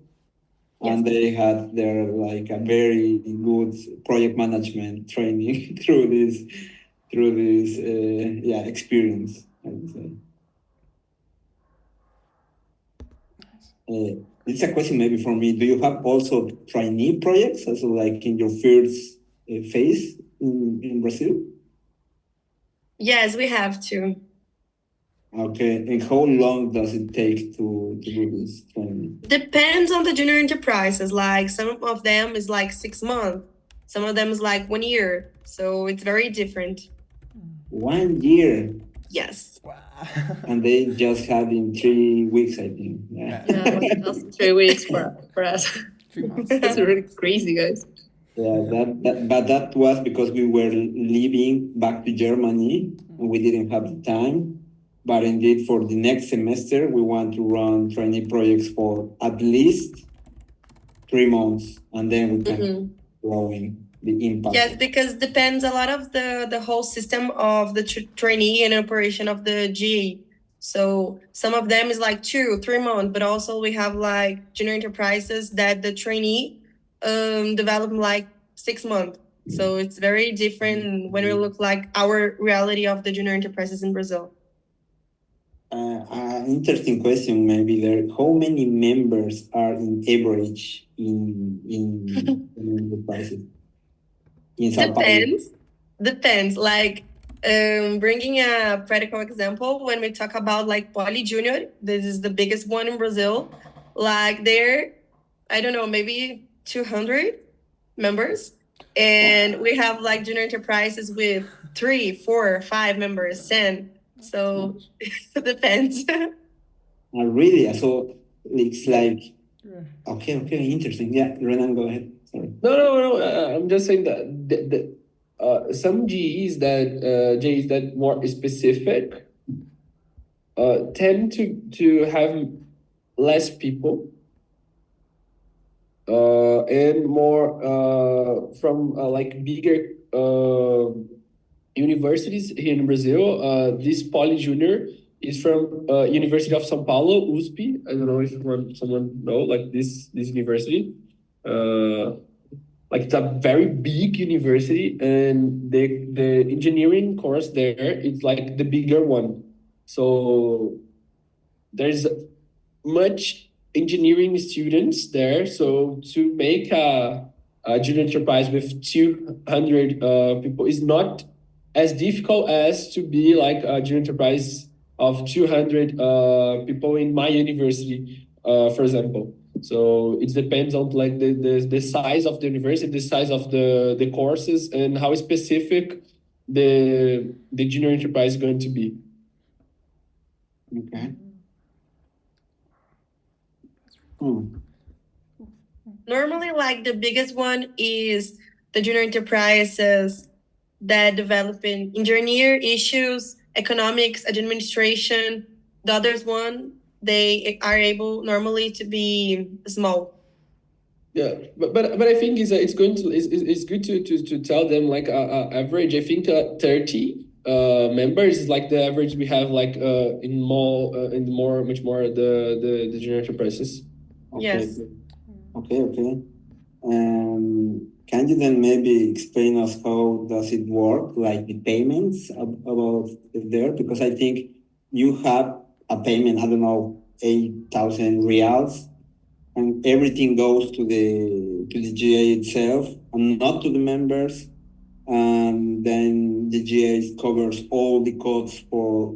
Yes. And they had their a very good project management training through this experience, I would say. It's a question maybe for me. Do you have also trainee projects, also in your first phase in Brazil? Yes, we have to. Okay, and how long does it take to do this training? Depends on the junior enterprises. Some of them is 6 months. Some of them is 1 year. So it's very different. 1 year? Yes. Wow. And they just had in 3 weeks, I think. Yeah. No, 3 weeks for us. 3 months. That's really crazy, guys. Yeah, but that was because we were leaving back to Germany and we didn't have the time. But indeed, for the next semester, we want to run trainee projects for at least 3 months, and then we can growing the impact. Yes, because depends a lot of the whole system of the trainee and operation of the GE. So some of them is 2-3 months, but also we have junior enterprises that the trainee develop 6 months. So it's very different when we look our reality of the junior enterprises in Brazil. Interesting question maybe there. How many members are in average in enterprises? In Sao Paulo? Depends. Bringing a practical example, when we talk about Poly Junior, this is the biggest one in Brazil. There, I don't know, maybe 200 members. And we have junior enterprises with 3, 4, 5 members, 10. So it depends. Really? So it's okay, interesting. Yeah, Renan, go ahead. Sorry. No. I'm just saying that some GEs that more specific tend to have less people and more from bigger universities here in Brazil. This Poly Junior is from University of São Paulo, USP. I don't know if someone know this university. It's a very big university, and the engineering course there is the bigger one. So there's much engineering students there. So to make a junior enterprise with 200 people is not as difficult as to be like a junior enterprise of 200 people in my university, for example. So it depends on like the size of the university, the size of the courses, and how specific the junior enterprise is going to be. Okay. Normally, like the biggest one is the junior enterprises that develop in engineer issues, economics, administration. The others one, they are able normally to be small. Yeah, but I think it's good to tell them like average. I think 30 members is like the average we have like in much more the junior enterprises. Okay. Yes. Okay. Can you then maybe explain us how does it work, like the payments about there? Because I think you have a payment, I don't know, 8,000 reals, and everything goes to the GA itself and not to the members. And then the GA covers all the costs for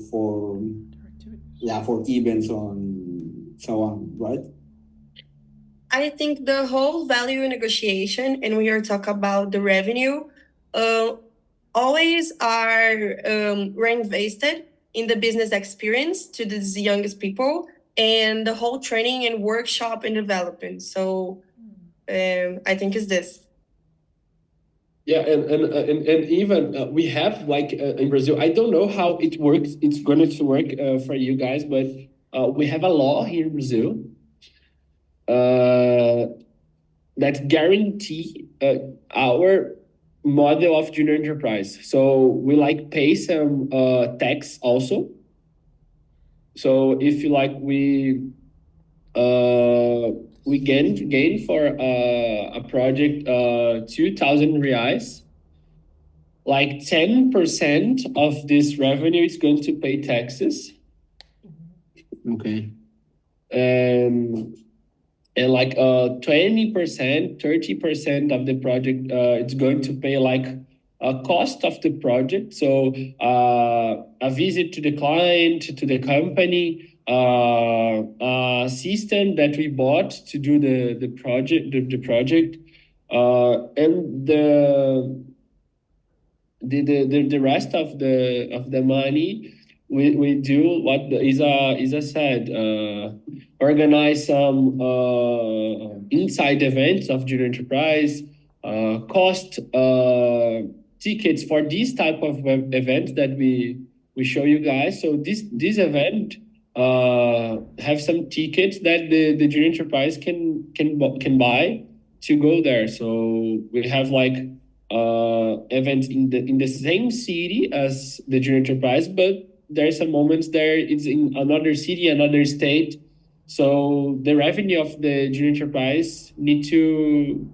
events and so on, right? I think the whole value negotiation, and we are talking about the revenue, always are reinvested in the business experience to these youngest people and the whole training and workshop and development. So I think it's this. Yeah, and even we have like in Brazil, I don't know how it works. It's going to work for you guys, but we have a law here in Brazil that guarantee our model of junior enterprise. So we like pay some tax also. So if you like we gain for a project 2,000 reais, like 10% of this revenue is going to pay taxes. Okay. And like 20%, 30% of the project, it's going to pay like a cost of the project. So a visit to the client, to the company, a system that we bought to do the project, and the rest of the money we do what Isa said, organize some inside events of junior enterprise, cost tickets for this type of event that we show you guys. So this event have some tickets that the junior enterprise can buy to go there. So we have like events in the same city as the junior enterprise, but there are some moments there it's in another city, another state. So the revenue of the junior enterprise need to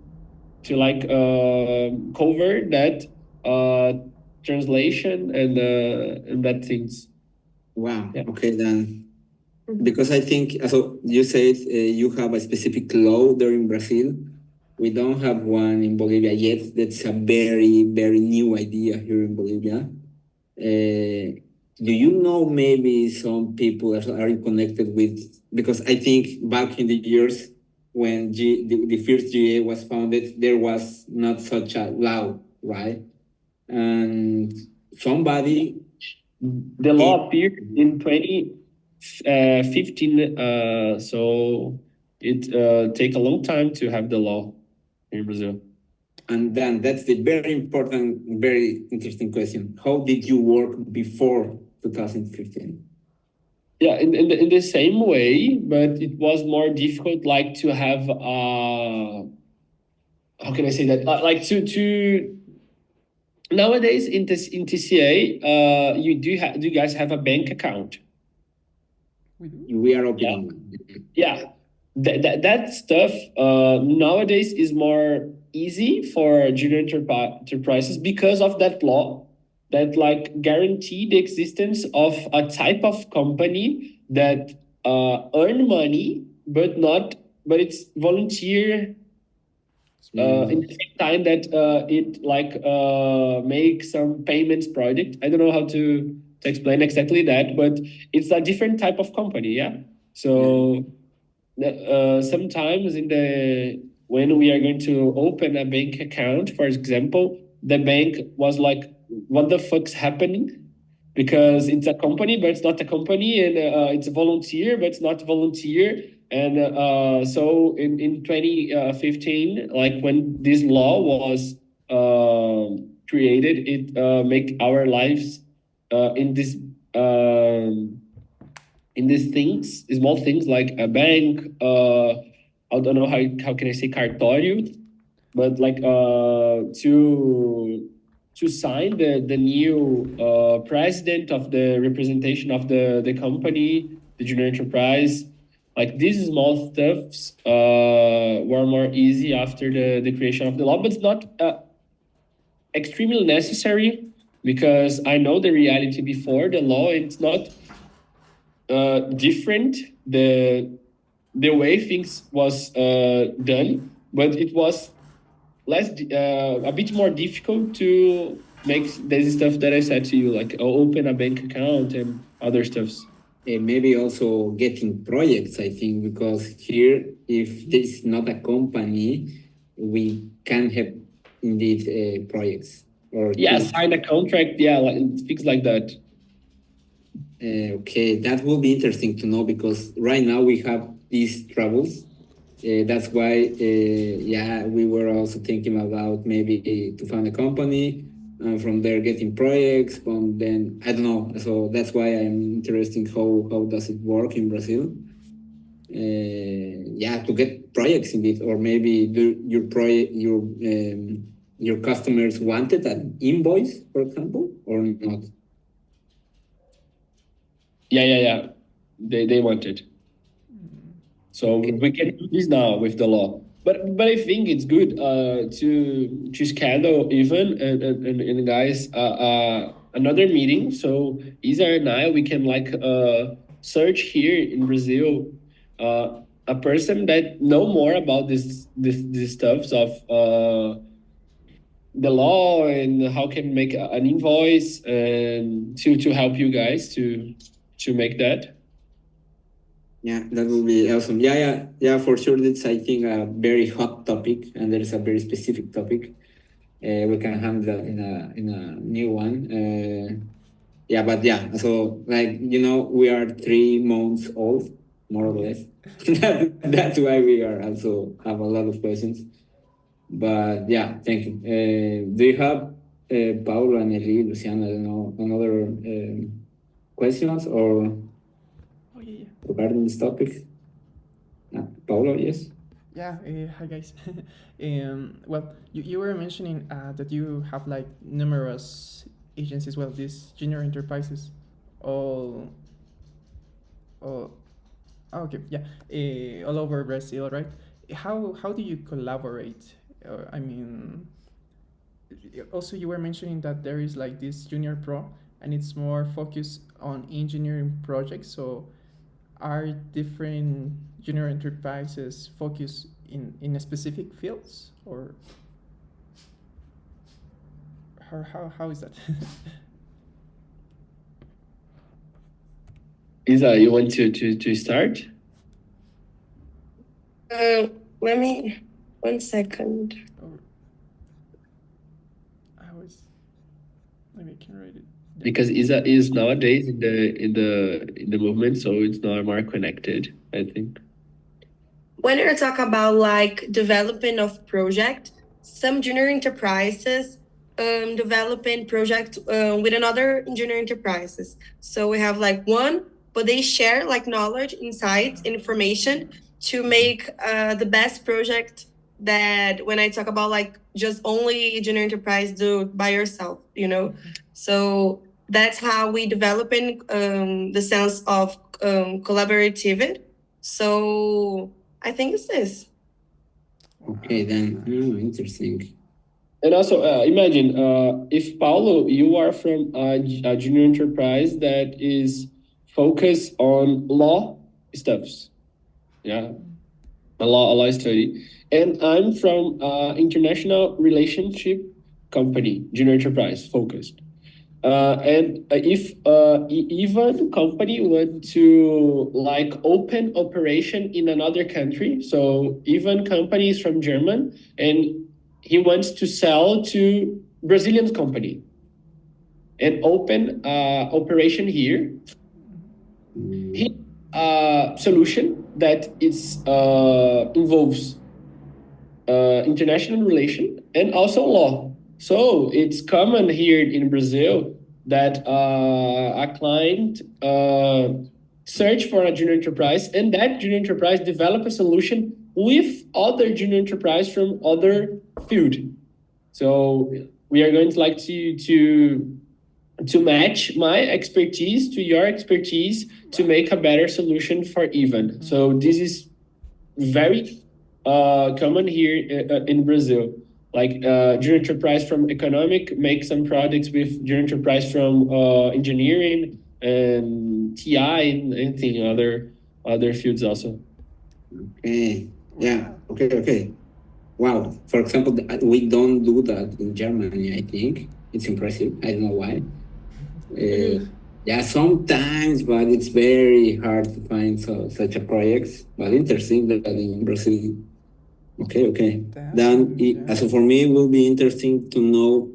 like cover that translation and that things. Wow. Yeah. Okay, then. Because I think, so you said you have a specific law there in Brazil. We don't have one in Bolivia yet. That's a very, very new idea here in Bolivia. Do you know maybe some people are connected with, because I think back in the years when the first GA was founded, there was not such a law, right? And somebody... The law appeared in 2015, so it take a long time to have the law in Brazil. And then that's the very important, very interesting question. How did you work before 2015? Yeah, in the same way, but it was more difficult, like to have how can I say that? Like to nowadays in TCA, do you guys have a bank account? We are opening. Yeah, that stuff nowadays is more easy for junior enterprises because of that law that like guarantee the existence of a type of company that earn money but it's volunteer in the same time that it like makes some payments project. I don't know how to explain exactly that, but it's a different type of company, yeah. So sometimes when we are going to open a bank account, for example, the bank was like, "What the fuck's happening?" Because it's a company, but it's not a company, and it's a volunteer, but it's not volunteer. And so in 2015, like when this law was created, it make our lives in this in these things, small things like a bank. I don't know how can I say cartório, but like to sign the new president of the representation of the company, the junior enterprise. Like these small stuffs were more easy after the creation of the law, but it's not extremely necessary because I know the reality before the law. It's not different the way things was done, but it was less a bit more difficult to make this stuff that I said to you, like open a bank account and other stuffs. And maybe also getting projects, I think, because here, if this is not a company, we can have indeed projects. Or sign a contract, like things like that. Okay, that will be interesting to know because right now we have these troubles. That's why, we were also thinking about maybe to find a company and from there getting projects. From then, I don't know. So that's why I'm interested how does it work in Brazil. To get projects indeed, or maybe your customers wanted an invoice, for example, or not. Yeah. They want it. So we can do this now with the law. But I think it's good to schedule even and guys another meeting. So Isa and I, we can like search here in Brazil a person that know more about this stuffs of the law and how can make an invoice and to help you guys to make that. Yeah, that will be awesome. Yeah, for sure. That's, I think, a very hot topic, and there is a very specific topic. We can handle that in a new one. So like we are 3 months old, more or less. That's why we are also have a lot of questions. But yeah, thank you. Do you have Paulo, Anneli, Luciana, I don't know, another questions or? Regarding this topic, Paulo, yes. Yeah. Hi guys. Well, you were mentioning that you have like numerous agencies. Well, these junior enterprises, all. Okay. Yeah. All over Brazil, right? How do you collaborate? I mean, also you were mentioning that there is like this junior pro, and it's more focused on engineering projects. So are different junior enterprises focused in a specific fields, or how is that? Isa, you want to start? Let me 1 second. Maybe I can write it. Because Isa is nowadays in the movement, so it's not more connected, I think. When you talk about like development of project, some junior enterprises developing project with another junior enterprises. So we have like one, but they share like knowledge, insights, information to make the best project. That when I talk about like just only junior enterprise do by yourself, So that's how we develop in the sense of collaborative. So I think it's this. Okay, then. Interesting. And also, imagine if Paulo, you are from a junior enterprise that is focused on law stuffs, yeah. a law study, and I'm from international relationship company, junior enterprise focused. And if even company want to like open operation in another country, so even companies from German, and he wants to sell to Brazilian company and open operation here. He solution that is involves international relation and also law. So it's common here in Brazil that a client search for a junior enterprise, and that junior enterprise develop a solution with other junior enterprise from other field. So we are going to like to match my expertise to your expertise to make a better solution for even. So this is very common here in Brazil. Like junior enterprise from economic make some projects with junior enterprise from engineering and TI and anything other fields also. Okay. Yeah. Okay. Wow. For example, we don't do that in Germany. I think it's impressive. I don't know why. Yeah, sometimes, but it's very hard to find such a project. But interesting that in Brazil. Okay. Then, so for me, it will be interesting to know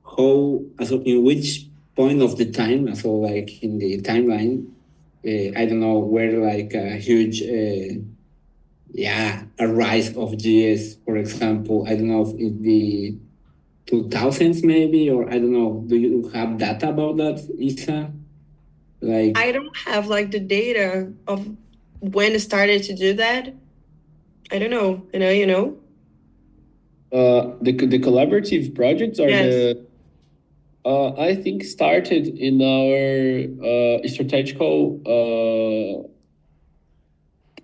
how, so in which point of the time, so like in the timeline, I don't know, where like a huge, a rise of GS, for example. I don't know if in the 2000s maybe, or I don't know. Do you have data about that, Isa? Like I don't have like the data of when it started to do that. I don't know. You know. The collaborative projects are Yes. I think started in our strategical.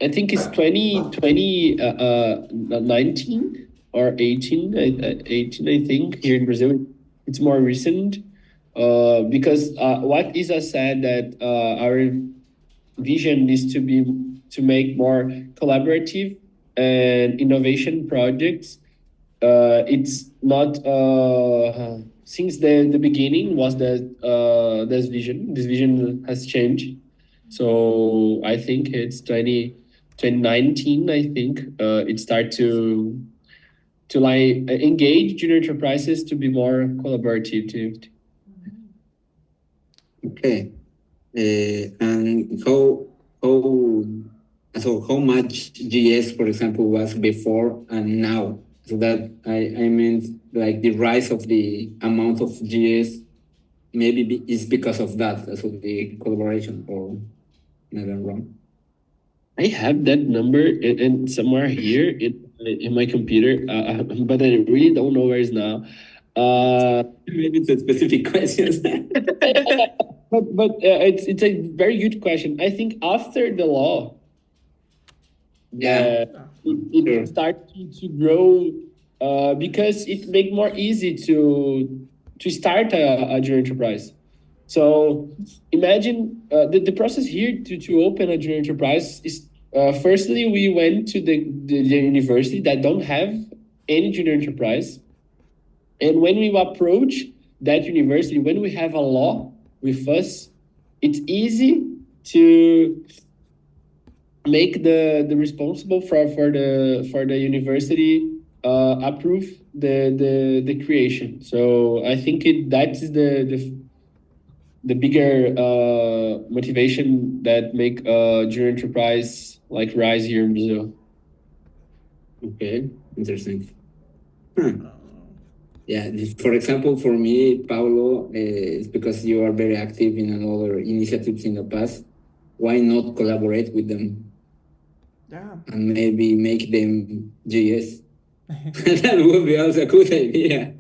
I think it's 2019 or 18, 18, I think, here in Brazil. It's more recent because what Isa said that our vision is to make more collaborative and innovation projects. It's not since the beginning was this vision. This vision has changed. So I think it's 2019. I think it started to like engage junior enterprises to be more collaborative. Okay, and how much GS, for example, was before and now? So that I mean, like the rise of the amount of GS maybe is because of that, so the collaboration, or maybe I'm wrong. I have that number in somewhere here in my computer, but I really don't know where it's now. Maybe it's a specific question. but it's a very good question. I think after the law, it started to grow because it make more easy to start a junior enterprise. So imagine the process here to open a junior enterprise is firstly we went to the university that don't have any junior enterprise, and when we approach that university, when we have a law with us, it's easy to make the responsible for the university approve the creation. So I think that's the bigger motivation that make junior enterprise like rise here in Brazil. Okay, interesting. Yeah, for example, for me, Paulo, it's because you are very active in another initiatives in the past. Why not collaborate with them? Yeah. And maybe make them GS. That would be also a good idea.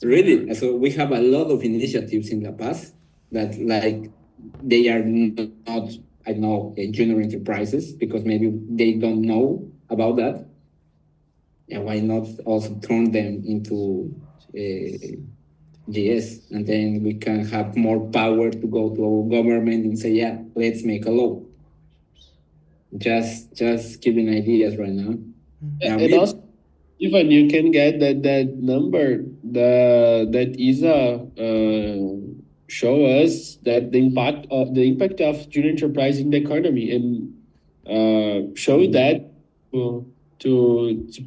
Really. So we have a lot of initiatives in the past that like they are not, I know, junior enterprises because maybe they don't know about that. Yeah, why not also turn them into GS, and then we can have more power to go to our government and say, yeah, let's make a law. just giving ideas right now. Yeah, And also, even you can get that number that Isa show us that the impact of junior enterprise in the economy, and show that to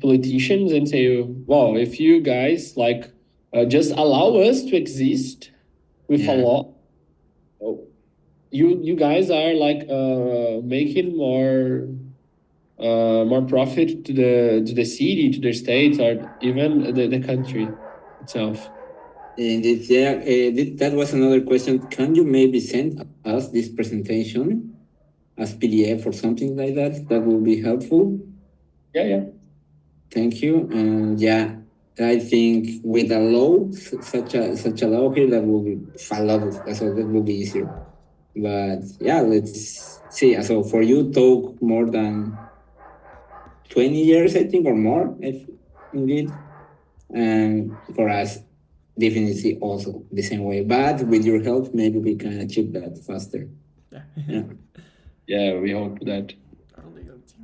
politicians and say, well, if you guys like just allow us to exist with a Yeah. law, you guys are like making more profit to the city, to the state, or even the country itself. And that was another question. Can you maybe send us this presentation as PDF or something like that? That will be helpful. Yeah. Thank you. And yeah, I think with a law, such a law here, that will be a lot. So that will be easier. But yeah, let's see. So for you, talk more than 20 years, I think, or more, indeed. And for us, definitely also the same way. But with your help, maybe we can achieve that faster. Yeah. Yeah, we hope that.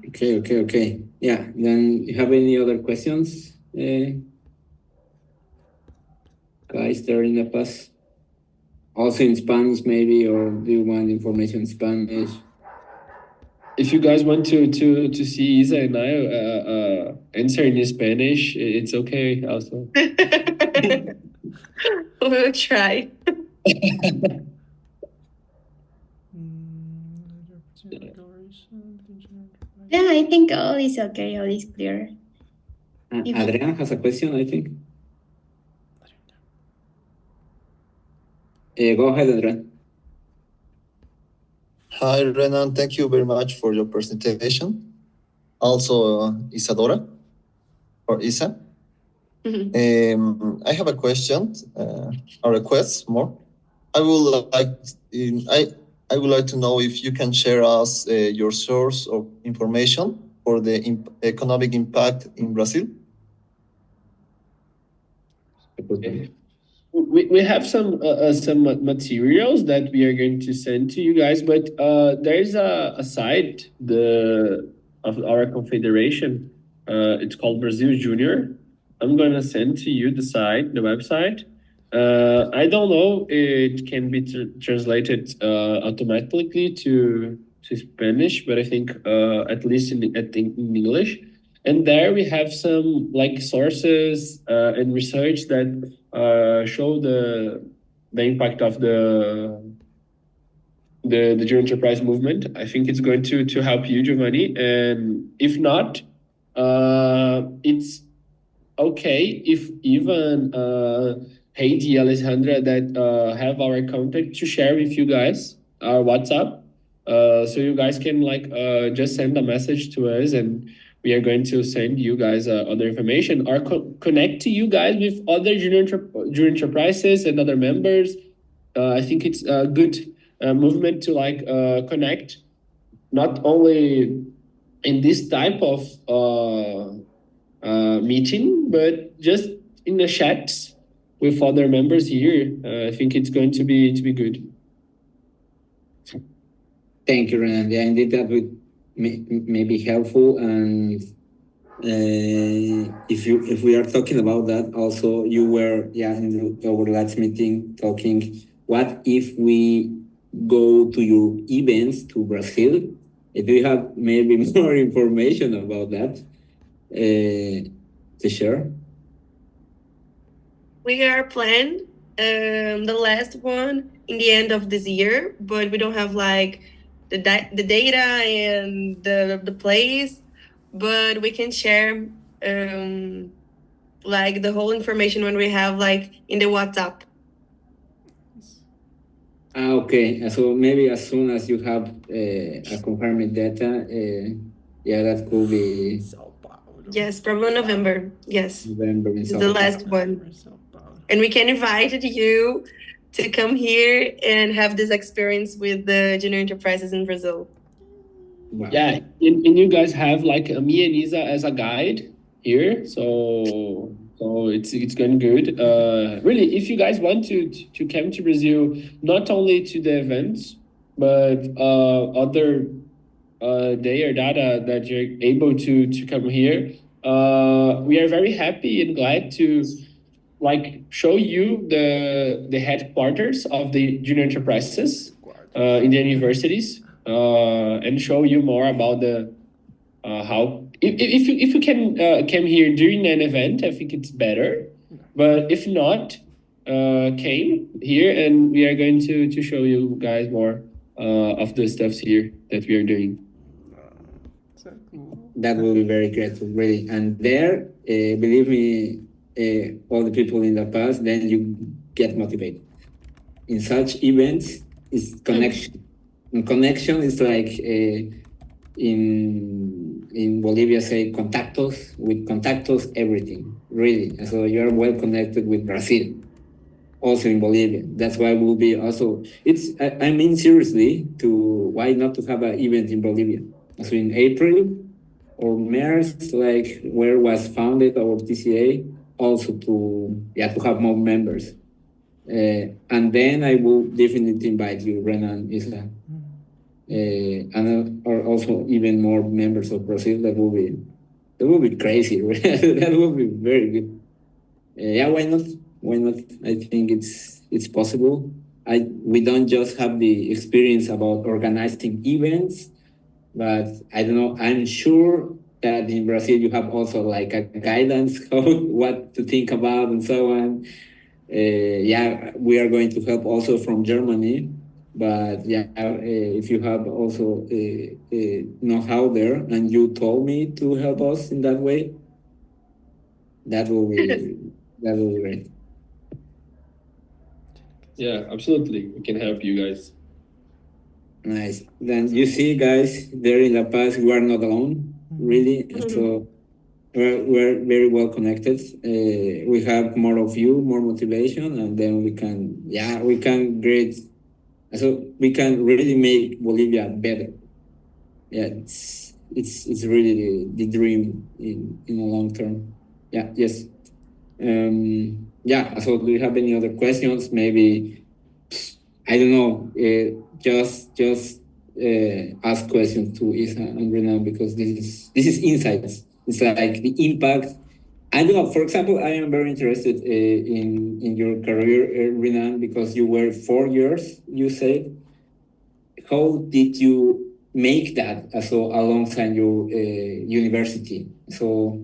Okay. Yeah. Then you have any other questions, guys there in the past? Also in Spanish, maybe, or do you want information in Spanish? If you guys want to see Isa and I answer in Spanish, it's okay also. We'll try. Yeah, I think all is okay, all is clear. Adrian has a question, I think. Go ahead, Adrian. Hi, Renan. Thank you very much for your presentation. Also, Isadora or Isa. I have a question, a request more. I would like to know if you can share us your source of information for the economic impact in Brazil. We have some materials that we are going to send to you guys, but there's a site of our confederation. It's called Brazil Junior. I'm gonna send to you the website. I don't know it can be translated automatically to Spanish, but I think at least in English. And there we have some like sources and research that show the impact of the junior enterprise movement. I think it's going to help you, Giovanni. And if not, it's okay if even Heidi, Alessandra, that have our contact to share with you guys our WhatsApp, so you guys can like just send a message to us, and we are going to send you guys other information or connect to you guys with other junior enterprises and other members. I think it's a good movement to like connect, not only in this type of meeting, but just in the chats with other members here. I think it's going to be good. Thank you, Renan. Yeah, indeed, that would may be helpful. And if we are talking about that, also you were in our last meeting talking. What if we go to your events to Brazil? Do you have maybe more information about that to share? We are planned the last one in the end of this year, but we don't have like the data and the place, but we can share like the whole information when we have like in the WhatsApp. Okay, so maybe as soon as you have a confirmed data, that could be. Yes, probably November. Yes, November in it's the last one, and we can invite you to come here and have this experience with the junior enterprises in Brazil. Wow. Yeah, and you guys have like me and Isa as a guide here, so it's going good. Really, if you guys want to come to Brazil, not only to the events, but other day or data that you're able to come here. We are very happy and glad to like show you the headquarters of the junior enterprises in the universities and show you more about the how if you can come here during an event, I think it's better. But if not, came here and we are going to show you guys more of the stuffs here that we are doing. So cool. That will be very grateful, really. And there, believe me, all the people in the past, then you get motivated. In such events, is connection. And connection is like in Bolivia say contactos. With contactos, everything really. So you are well connected with Brazil, also in Bolivia. That's why we'll be also. I mean seriously, to why not to have an event in Bolivia? So in April or March, like where was founded our TCA, also to have more members. And then I will definitely invite you, Renan, Isla, and or also even more members of Brazil. That will be crazy. That will be very good. Yeah, why not? Why not? I think it's possible. We don't just have the experience about organizing events, but I don't know. I'm sure that in Brazil you have also like a guidance how what to think about and so on. We are going to help also from Germany, but if you have also know-how there and you told me to help us in that way, that will be great. Yeah, absolutely. We can help you guys. Nice. Then you see, guys, there in La Paz, we are not alone, really. So we're very well connected. We have more of you, more motivation, and then we can really make Bolivia better. Yeah, it's really the dream in a long term. Yeah, yes. So do you have any other questions? Maybe, I don't know, just ask questions to Isa and Renan, because this is insights. It's like the impact. I don't know. For example, I am very interested in your career, Renan, because you were 4 years, you said. How did you make that alongside your university? So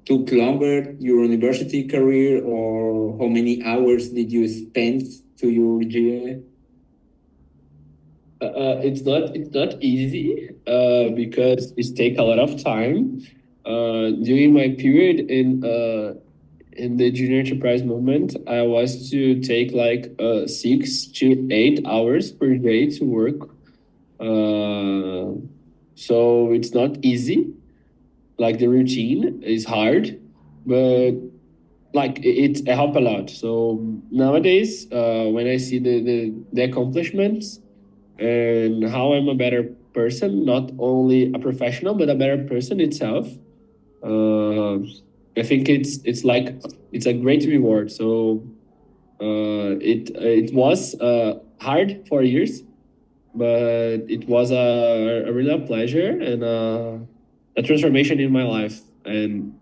took longer your university career, or how many hours did you spend to your GA? It's not easy because it takes a lot of time. During my period in the junior enterprise movement, I was to take like 6 to 8 hours per day to work. So it's not easy. Like the routine is hard, but like it helped a lot. So nowadays, when I see the accomplishments and how I'm a better person, not only a professional but a better person itself, I think it's a great reward. So it was hard 4 years, but it was a real pleasure and a transformation in my life, and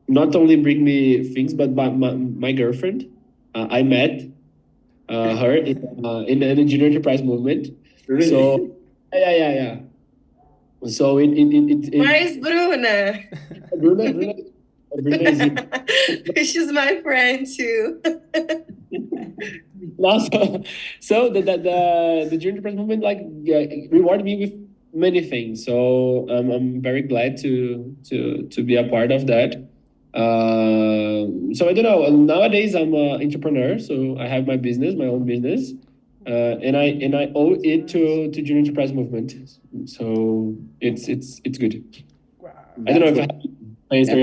not only bring me things, but my girlfriend. I met her in the junior enterprise movement. Really? So yeah. So Where is Bruna? Bruna is here. She's my friend too. So the junior enterprise movement rewarded me with many things. So I'm very glad to be a part of that. So I don't know. Nowadays I'm an entrepreneur, so I have my own business, and I owe it to junior enterprise movement. So it's good. Wow. I don't know if I answer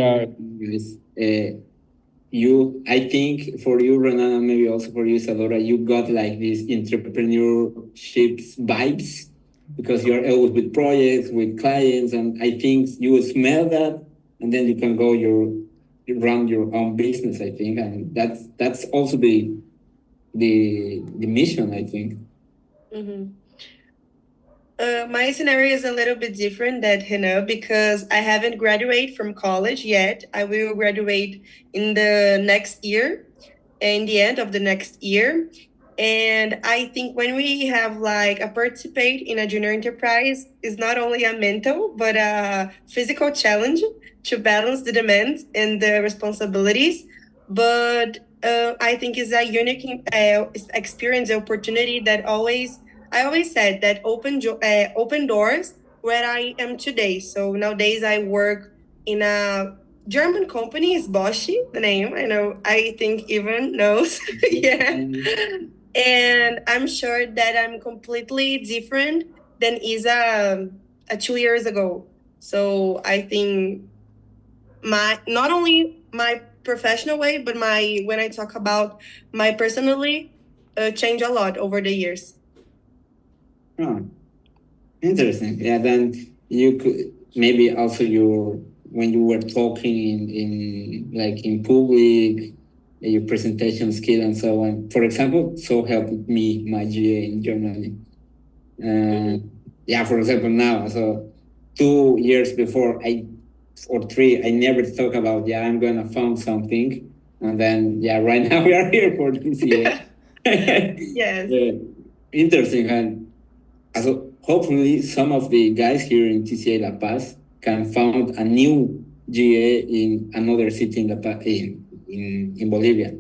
I think for you, Renan, and maybe also for you, Isadora, you got like these entrepreneurship vibes, because you're always with projects, with clients, and I think you will smell that, and then you can go you run your own business, I think, and that's also the mission, I think. Mm-hmm. My scenario is a little bit different than Hannah because I haven't graduated from college yet. I will graduate in the next year, in the end of the next year. And I think when we have like a participate in a junior enterprise is not only a mental but a physical challenge to balance the demands and the responsibilities. But I think it's a unique experience, opportunity that I always said that open doors where I am today. So nowadays I work in a German company, is Bosch, the name. I know, I think even knows. Yeah. And I'm sure that I'm completely different than Isa 2 years ago. So I think not only my professional way, but when I talk about my personally, change a lot over the years. Oh, interesting. Yeah, then you could maybe also when you were talking in like in public, your presentation skill and so on. For example, so helped me my GA in Germany. Yeah, for example, now, so 2 years before or 3, I never thought about, I'm gonna found something. And then, right now we are here for this year. Yes. Interesting. And so hopefully some of the guys here in TCA La Paz can found a new GA in another city in La Paz, in Bolivia.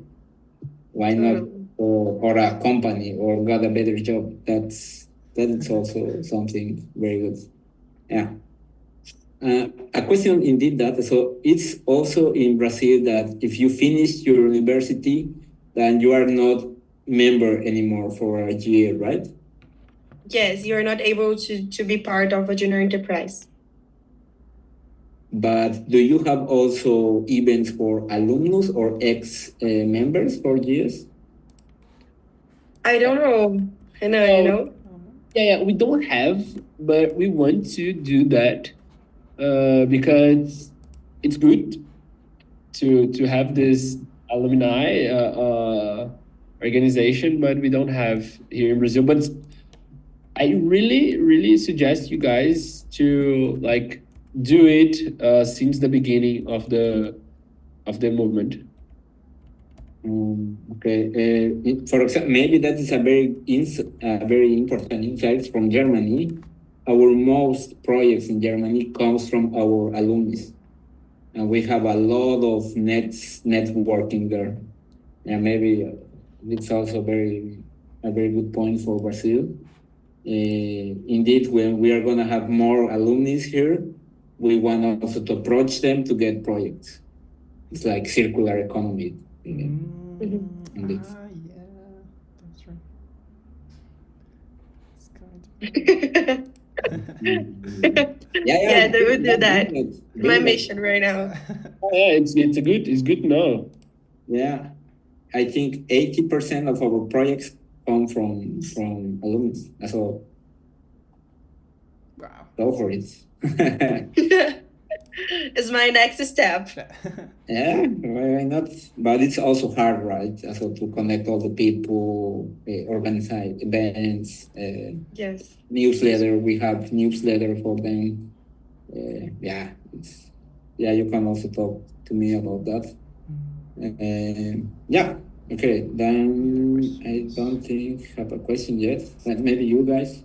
Why not? Or a company or got a better job. That's also something very good. Yeah. A question indeed that, so it's also in Brazil that if you finish your university, then you are not member anymore for a GA, right? Yes, you're not able to be part of a junior enterprise. But do you have also events for alumnus or ex-members for GS? I don't know. I know, you know? Yeah, we don't have, but we want to do that because it's good to have this alumni organization, but we don't have here in Brazil. But I really suggest you guys to like do it since the beginning of the movement. Okay. For example, maybe that is a very important insight from Germany. Our most projects in Germany comes from our alumni, and we have a lot of networking there. And maybe it's also a very good point for Brazil. Indeed, when we are gonna have more alumni here, we want also to approach them to get projects. It's like circular economy. Yeah, that's right. It's kind of... Yeah, they would do that. My mission right now. Yeah, it's good to know. Yeah, I think 80% of our projects come from alumni. So, wow, go for it. It's my next step. Yeah, why not? But it's also hard, right? Also to connect all the people, organize events. Yes. Newsletter. We have newsletter for them. You can also talk to me about that. Okay. Then I don't think I have a question yet. But maybe you guys.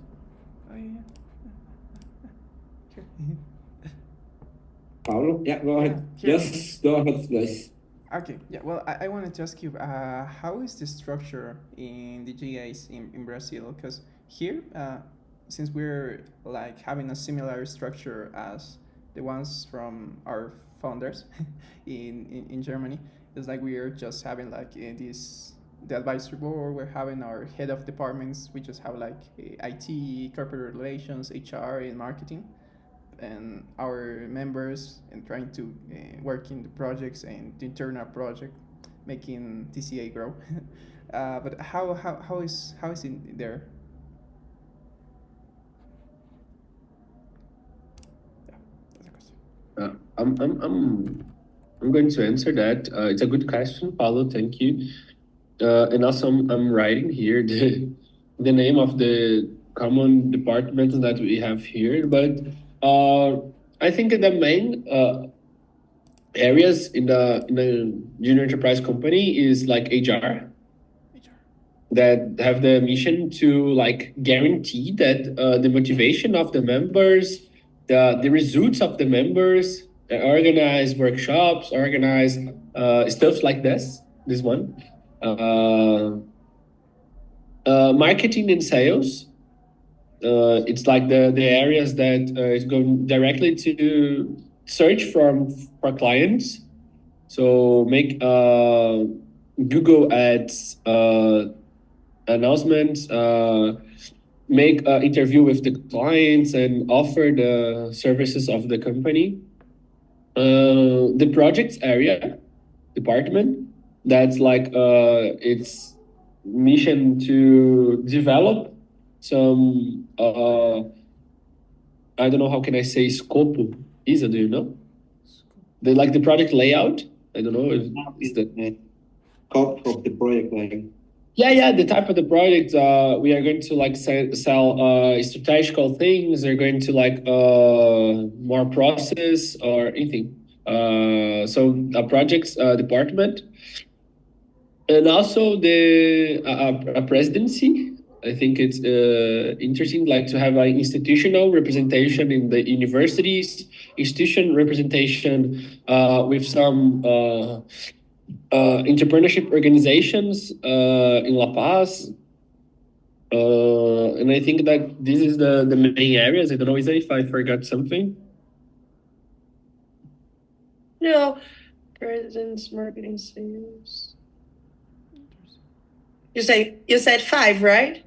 Paulo? Yeah, go ahead. Yes, go ahead, guys. Okay, yeah, well, I wanted to ask you, how is the structure in the GAs in Brazil? Because here, since we're like having a similar structure as the ones from our founders in Germany, it's like we are just having like the advisory board, we're having our head of departments, we just have like IT, corporate relations, HR, and marketing, and our members, and trying to work in the projects and the internal project, making TCA grow. But how is it there? Yeah, that's a question. I'm going to answer that. It's a good question, Paulo. Thank you. And also, I'm writing here the name of the common departments that we have here, but I think the main areas in the junior enterprise company is like HR, that have the mission to like guarantee that the motivation of the members, the results of the members, organize workshops, organize stuff like this one. Marketing and sales. It's like the areas that is going directly to search for clients. So make Google ads, announcements, make an interview with the clients and offer the services of the company. The projects area department, that's like its mission to develop some I don't know how can I say scope. Isa, do you know? The project layout. I don't know if it's the Scope of the project, like. Yeah, the type of the project. We are going to like sell strategical things. They're going to like more process or anything. So a projects department, and also the a presidency. I think it's interesting, like to have an institutional representation in the universities, institution representation with some. Entrepreneurship organizations in La Paz. And I think that this is the main areas. I don't know, Isa, if I forgot something. No, presidents, marketing, sales. You said 5, right?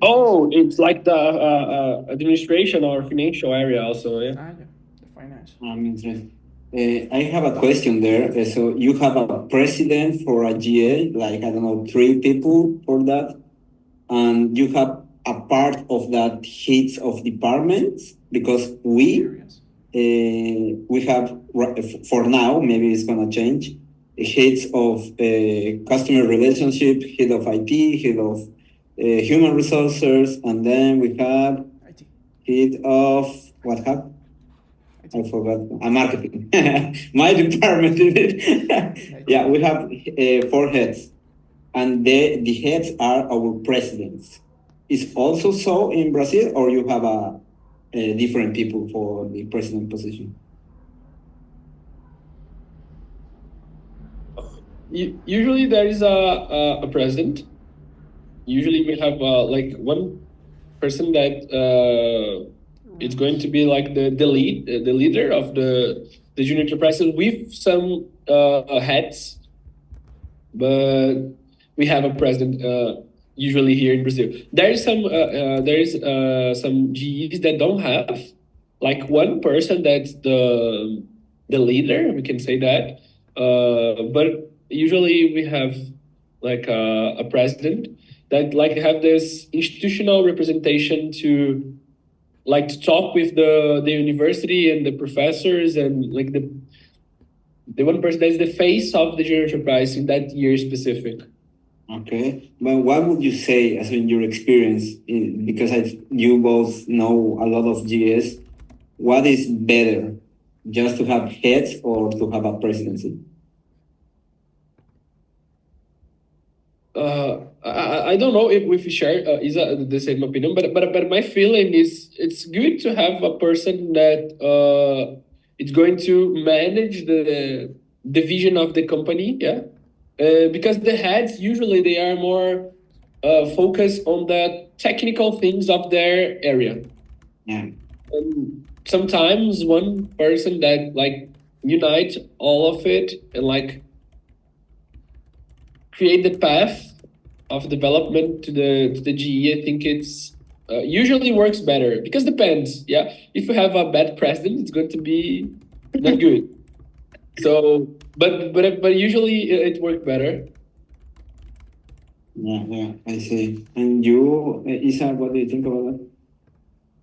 Oh, it's like the administration or financial area also, yeah. Yeah, the financial. I'm interested. I have a question there. So you have a president for a GA, like, I don't know, 3 people for that. And you have a part of that heads of departments, because we have, for now, maybe it's gonna change, heads of customer relationship, head of IT, head of human resources, and then we have head of, what happened? I forgot. Marketing. My department did it. Yeah, we have 4 heads, and the heads are our presidents. Is also so in Brazil, or you have a different people for the president position? Usually there is a president. Usually we have like one person that it's going to be like the leader of the junior enterprises with some heads, but we have a president usually here in Brazil. There is some GEs that don't have like one person that's the leader. We can say that, but usually we have like a president that like have this institutional representation to like to talk with the university and the professors, and like the one person that is the face of the junior enterprise in that year specific. Okay, but what would you say, as in your experience, because you both know a lot of GS, what is better, just to have heads or to have a presidency? I don't know if we share the same opinion, but my feeling is it's good to have a person that it's going to manage the vision of the company, yeah, because the heads usually they are more focused on the technical things of their area. Yeah. And sometimes one person that like unite all of it and like create the path of development to the GE. I think it's usually works better, because depends. Yeah, if you have a bad president, it's going to be not good. So, but usually it works better. Yeah, I see. And you, Isa, what do you think about that?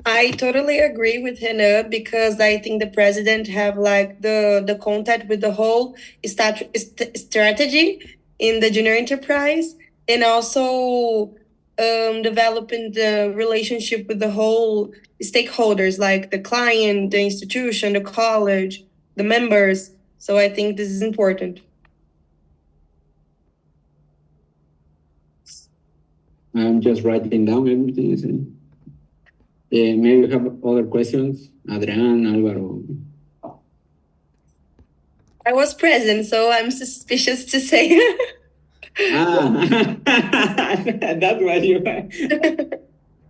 I totally agree with Renan, because I think the president have like the contact with the whole strategy in the junior enterprise, and also developing the relationship with the whole stakeholders, like the client, the institution, the college, the members. So I think this is important. I'm just writing down everything you said. Maybe we have other questions. Adrián, Álvaro. I was present, so I'm suspicious to say. That's why you.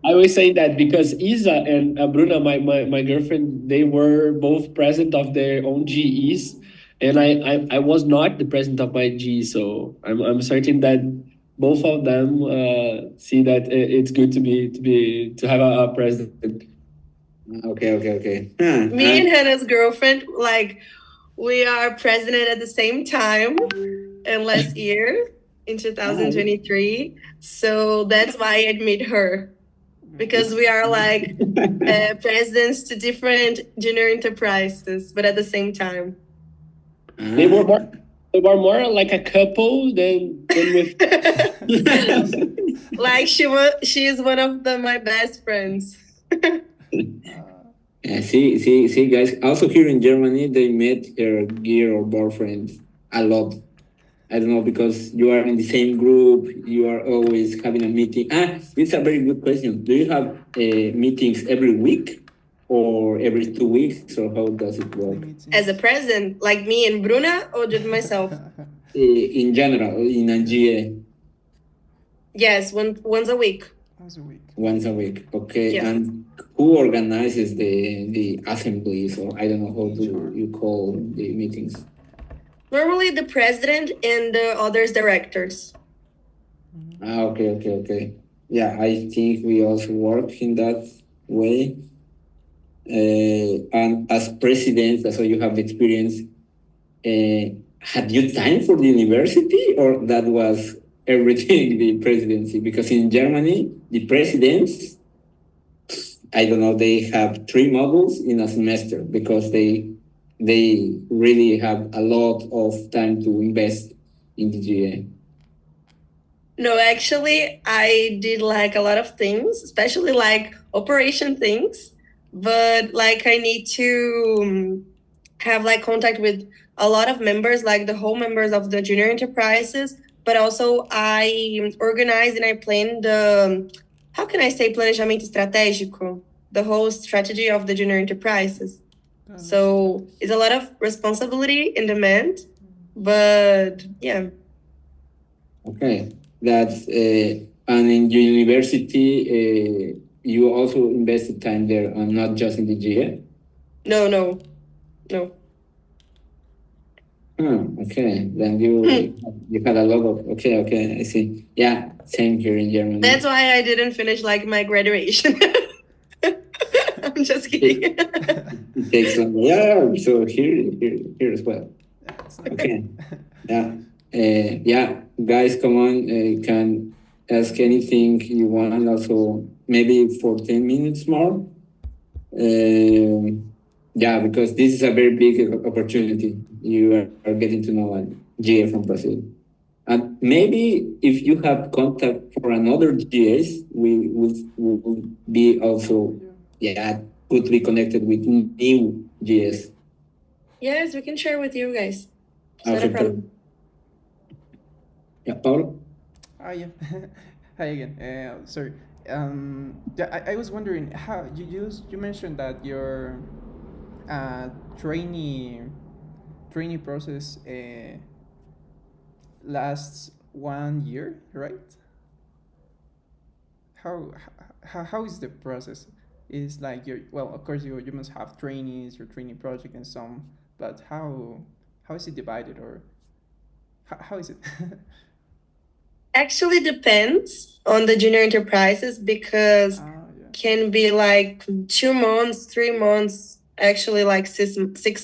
I was saying that because Isa and Bruna, my girlfriend, they were both president of their own GEs, and I was not the president of my GE, so I'm certain that both of them see that it's good to have a president. Okay. Me and Hannah's girlfriend, like, we are president at the same time, and last year in 2023. So that's why I admit her, because we are like presidents to different junior enterprises, but at the same time. They were more like a couple than with. Like she is one of my best friends. See, guys. Also here in Germany, they met her gear or boyfriend a lot. I don't know, because you are in the same group, you are always having a meeting. It's a very good question. Do you have meetings every week or every 2 weeks, or how does it work? As a president, like me and Bruna, or just myself? In general, in a GA. Yes, once a week. Once a week, okay. Yeah. And who organizes the assemblies, or I don't know how do you call the meetings? Normally the president and the others directors. Okay. Yeah, I think we also work in that way. And as president, so you have experience, had you time for the university, or that was everything, the presidency? Because in Germany, the presidents, I don't know, they have 3 modules in a semester because they really have a lot of time to invest in the GA. No, actually, I did like a lot of things, especially like operation things. But like I need to have like contact with a lot of members, like the whole members of the junior enterprises. But also I organize and I plan the, how can I say, planejamento estratégico, the whole strategy of the junior enterprises. So it's a lot of responsibility and demand, but yeah. Okay, that's and in university, you also invested time there, and not just in the GA. No. Okay, then you had a lot of okay, I see. Yeah, same here in Germany. That's why I didn't finish like my graduation. I'm just kidding. It takes long. Yeah, so here as well. Okay. Yeah, guys, come on, can ask anything you want. Also, maybe for 10 minutes more. Yeah, because this is a very big opportunity. You are getting to know a GA from Brazil. And maybe if you have contact for another GAs, we will be also, good to be connected with new GAs. Yes, we can share with you guys. It's not Okay, a problem. Yeah, Paulo? Yeah. Hi again. Sorry. I was wondering how you mentioned that your trainee process lasts 1 year, right? How is the process? Is like of course you must have trainees, your trainee project and some, but how is it divided, or how is it? Actually depends on the junior enterprises, because can be like 2 months, 3 months, actually like 6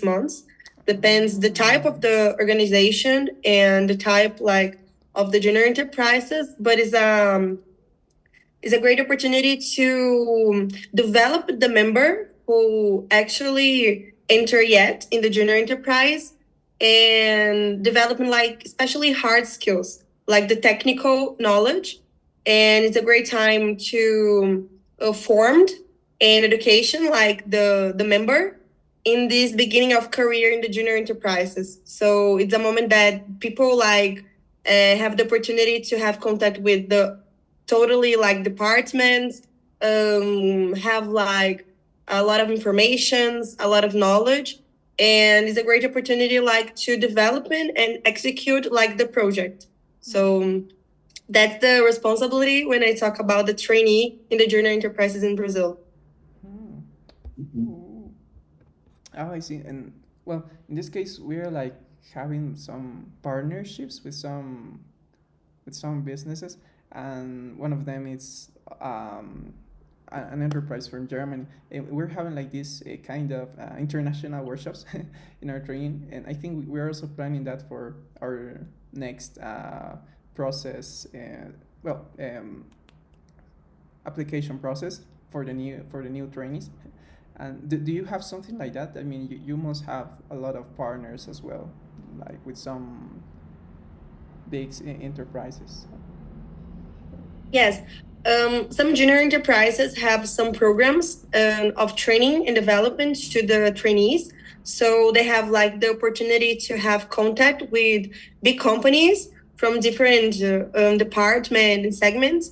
months. Depends the type of the organization and the type like of the junior enterprises, but it's a great opportunity to develop the member who actually enter yet in the junior enterprise, and developing like especially hard skills, like the technical knowledge and it's a great time to formed and education like the member in this beginning of career in the junior enterprises. So it's a moment that people like have the opportunity to have contact with the totally like departments, have like a lot of informations, a lot of knowledge, and it's a great opportunity like to develop and execute like the project. So that's the responsibility when I talk about the trainee in the junior enterprises in Brazil. Ooh. Oh, I see. And well, in this case, we're like having some partnerships with some businesses, and one of them is an enterprise from Germany. And we're having like this kind of international workshops in our training, and I think we're also planning that for our next process. Application process for the new trainees. And do you have something like that? I mean, you must have a lot of partners as well, like with some big enterprises. Yes. Some junior enterprises have some programs of training and development to the trainees. So they have like the opportunity to have contact with big companies from different departments and segments,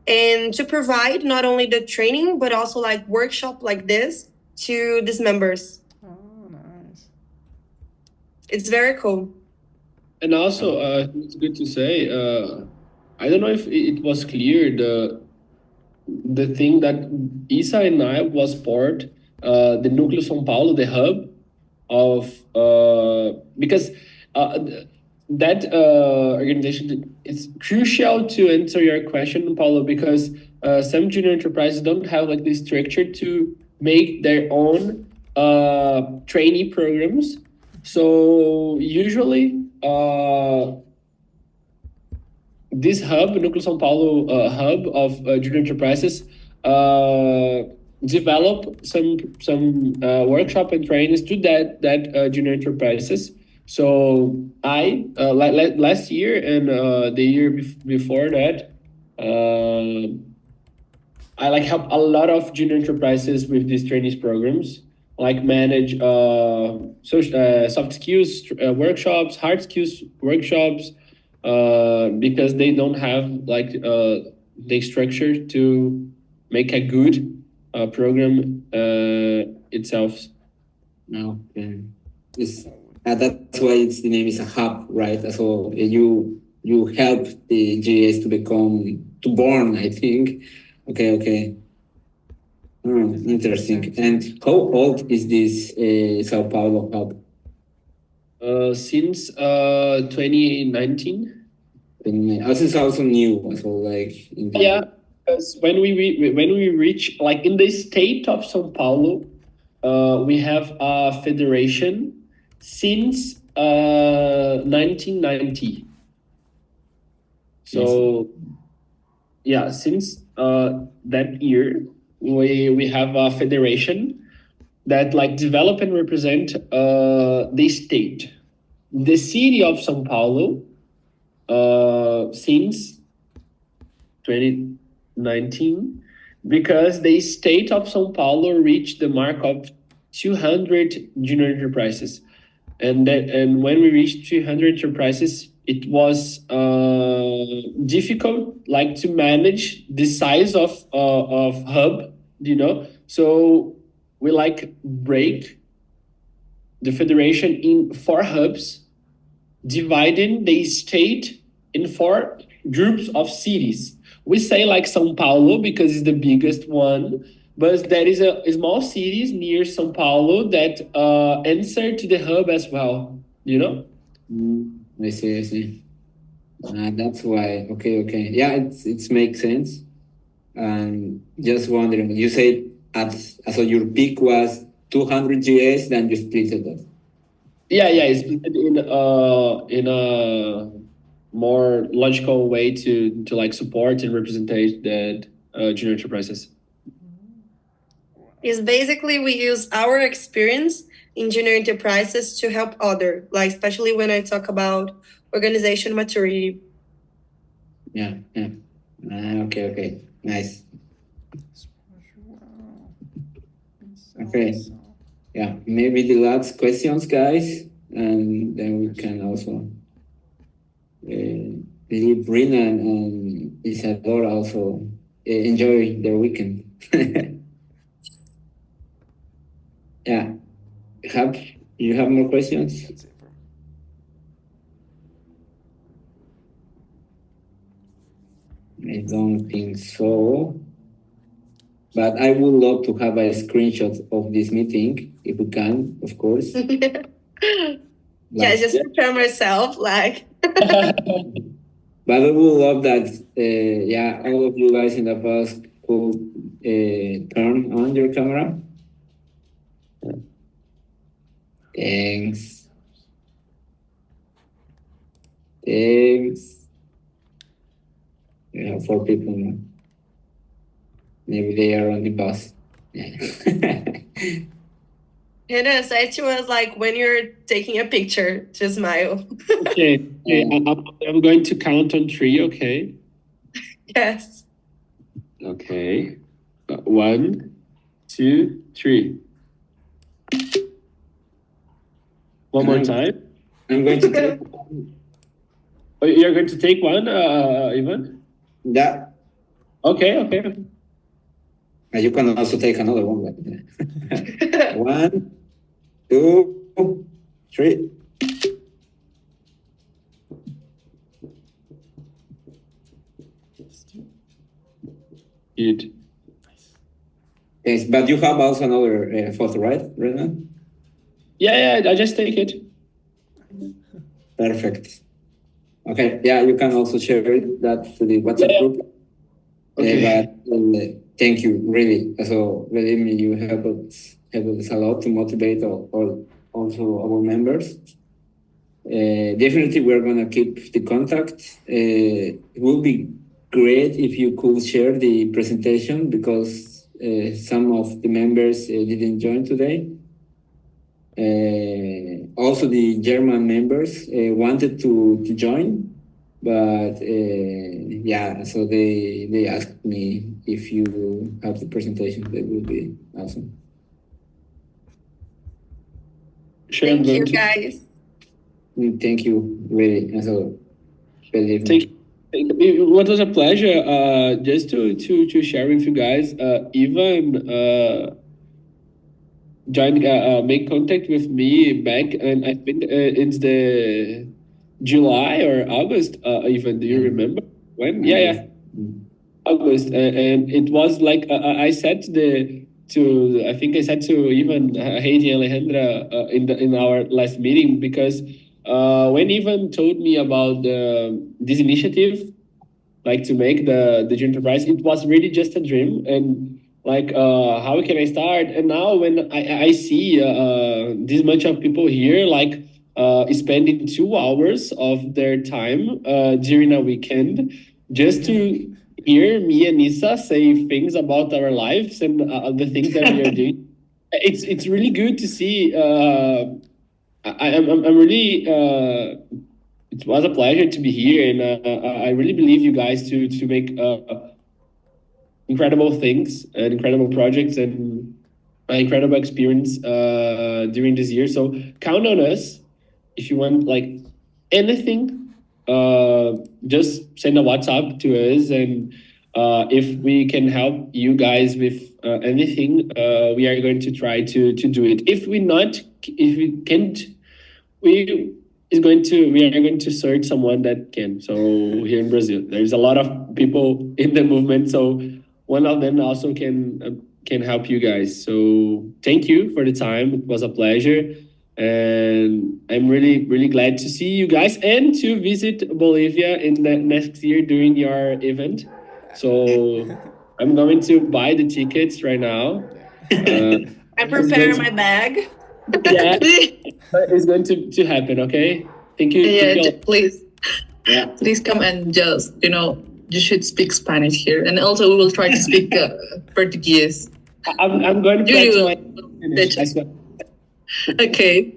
and to provide not only the training, but also like workshop like this to these members. Oh, nice. It's very cool. And also, it's good to say, I don't know if it was clear, the thing that Isa and I was part, the Núcleo São Paulo, the hub of, because that organization is crucial to answer your question, Paulo, because some junior enterprises don't have like the structure to make their own trainee programs. So usually this hub, Núcleo São Paulo hub of junior enterprises, develop some workshop and trainings to that junior enterprises. So I last year and the year before that, I like help a lot of junior enterprises with these trainees programs, like manage soft skills workshops, hard skills workshops, because they don't have like the structure to make a good program itself. Okay. That's why the name is a hub, right? So you help the GAs to born, I think. Okay. Interesting. And how old is this Sao Paulo hub? Since 2019. This is also new, so like yeah, because when we reach like in the state of São Paulo, we have a federation since 1990. So yeah, since that year we have a federation that like develop and represent the state, the city of São Paulo, since 2019, because the state of São Paulo reached the mark of 200 junior enterprises, and when we reached 200 enterprises, it was difficult like to manage the size of hub, so we like break the federation in 4 hubs, dividing the state in 4 groups of cities. We say like São Paulo because it's the biggest one, but there is a small cities near São Paulo that answer to the hub as well, I see. That's why. Okay. Yeah, it makes sense. And just wondering, you said so your peak was 200 GS, then you split it up. Yeah, it's split in a more logical way to like support and represent that junior enterprises. Is basically we use our experience in junior enterprises to help other, like especially when I talk about organization maturity. Yeah. Okay. Nice. Okay. Yeah, maybe the last questions, guys, and then we can also leave Rina and Isadora also enjoy their weekend. Yeah. You have more questions? That's it for me. I don't think so. But I would love to have a screenshot of this meeting, if we can, of course. Yeah, just prepare myself, like. But I would love that, all of you guys in the past could turn on your camera. Thanks. We have 4 people now. Maybe they are on the bus. Yeah. Hannah, say to us like when you're taking a picture to smile. Okay. I'm going to count on 3, okay? Yes. Okay. 1, 2, 3. One more time. I'm going to take. Oh, you're going to take one, Ivan? Yeah. Okay. And you can also take another one. 1, 2, 3. Good. Yes, but you have also another photo, right, Renan? Yeah, I just take it. Perfect. Okay, yeah, you can also share that to the WhatsApp group. Okay. But thank you, really. So believe me, you help us a lot to motivate all also our members. Definitely, we're gonna keep the contact. It would be great if you could share the presentation because some of the members didn't join today. Also, the German members wanted to join, but so they asked me if you have the presentation. That would be awesome. Sure, Thank you, guys. Thank you, really. And so, believe me. Thank you. What was a pleasure. Just to share with you guys. Even joined, make contact with me back, and I think it's the July or August. Even do you remember when? Yeah. August, and it was like I said I think I said to even Heidi and Alejandra in our last meeting because when Ivan told me about this initiative, like to make the enterprise, it was really just a dream and like how can I start? And now when I see this much of people here, like spending 2 hours of their time during a weekend just to hear me and Nisa say things about our lives and the things that we are doing. It's really good to see. I'm really. It was a pleasure to be here, and I really believe you guys to make incredible things and incredible projects and an incredible experience during this year. So count on us if you want like anything. Just send a WhatsApp to us, and if we can help you guys with anything, we are going to try to do it. If we can't, we are going to search someone that can. So here in Brazil, there's a lot of people in the movement. So one of them also can help you guys. So thank you for the time. It was a pleasure. And I'm really, really glad to see you guys and to visit Bolivia in the next year during your event. So I'm going to buy the tickets right now. I prepare my bag. Yeah, it's going to happen. Okay. Thank you. Yeah, Thank you. please. Yeah. Please come and just, you should speak Spanish here. And also we will try to speak Portuguese. I'm going to practice my Spanish. Okay.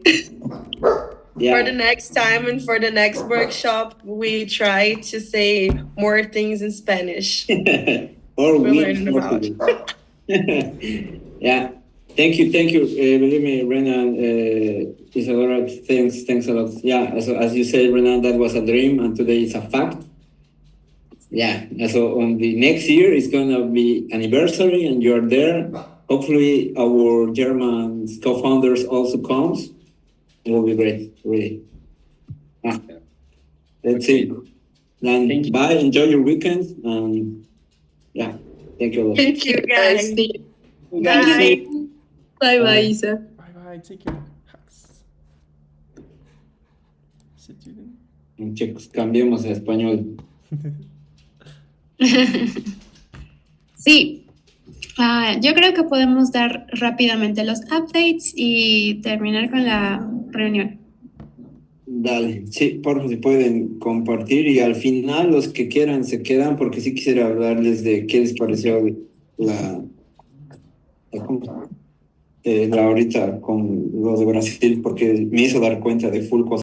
For the next time and for the next workshop, we try to say more things in Spanish. Or We're we learning about. Yeah. Thank you. Believe me, Renan, Isadora, thanks a lot. Yeah, so as you said, Renan, that was a dream, and today it's a fact. Yeah, so on the next year, it's gonna be anniversary, and you're there. Hopefully, our German co-founders also comes. It will be great, really. That's it. Then Thank you. bye. Enjoy your weekend, and yeah, thank you a lot. Thank you, guys. Thank you. Bye bye, Isa. Bye bye. Take care. Hugs. See you then. Chicos, cambiemos a español. Sí, yo creo que podemos dar rápidamente los updates y terminar con la reunión. Dale, sí, por favor, si pueden compartir y al final los que quieran se quedan porque sí quisiera hablarles de qué les pareció la ahorita con lo de Brasil porque me hizo dar cuenta de full cosas.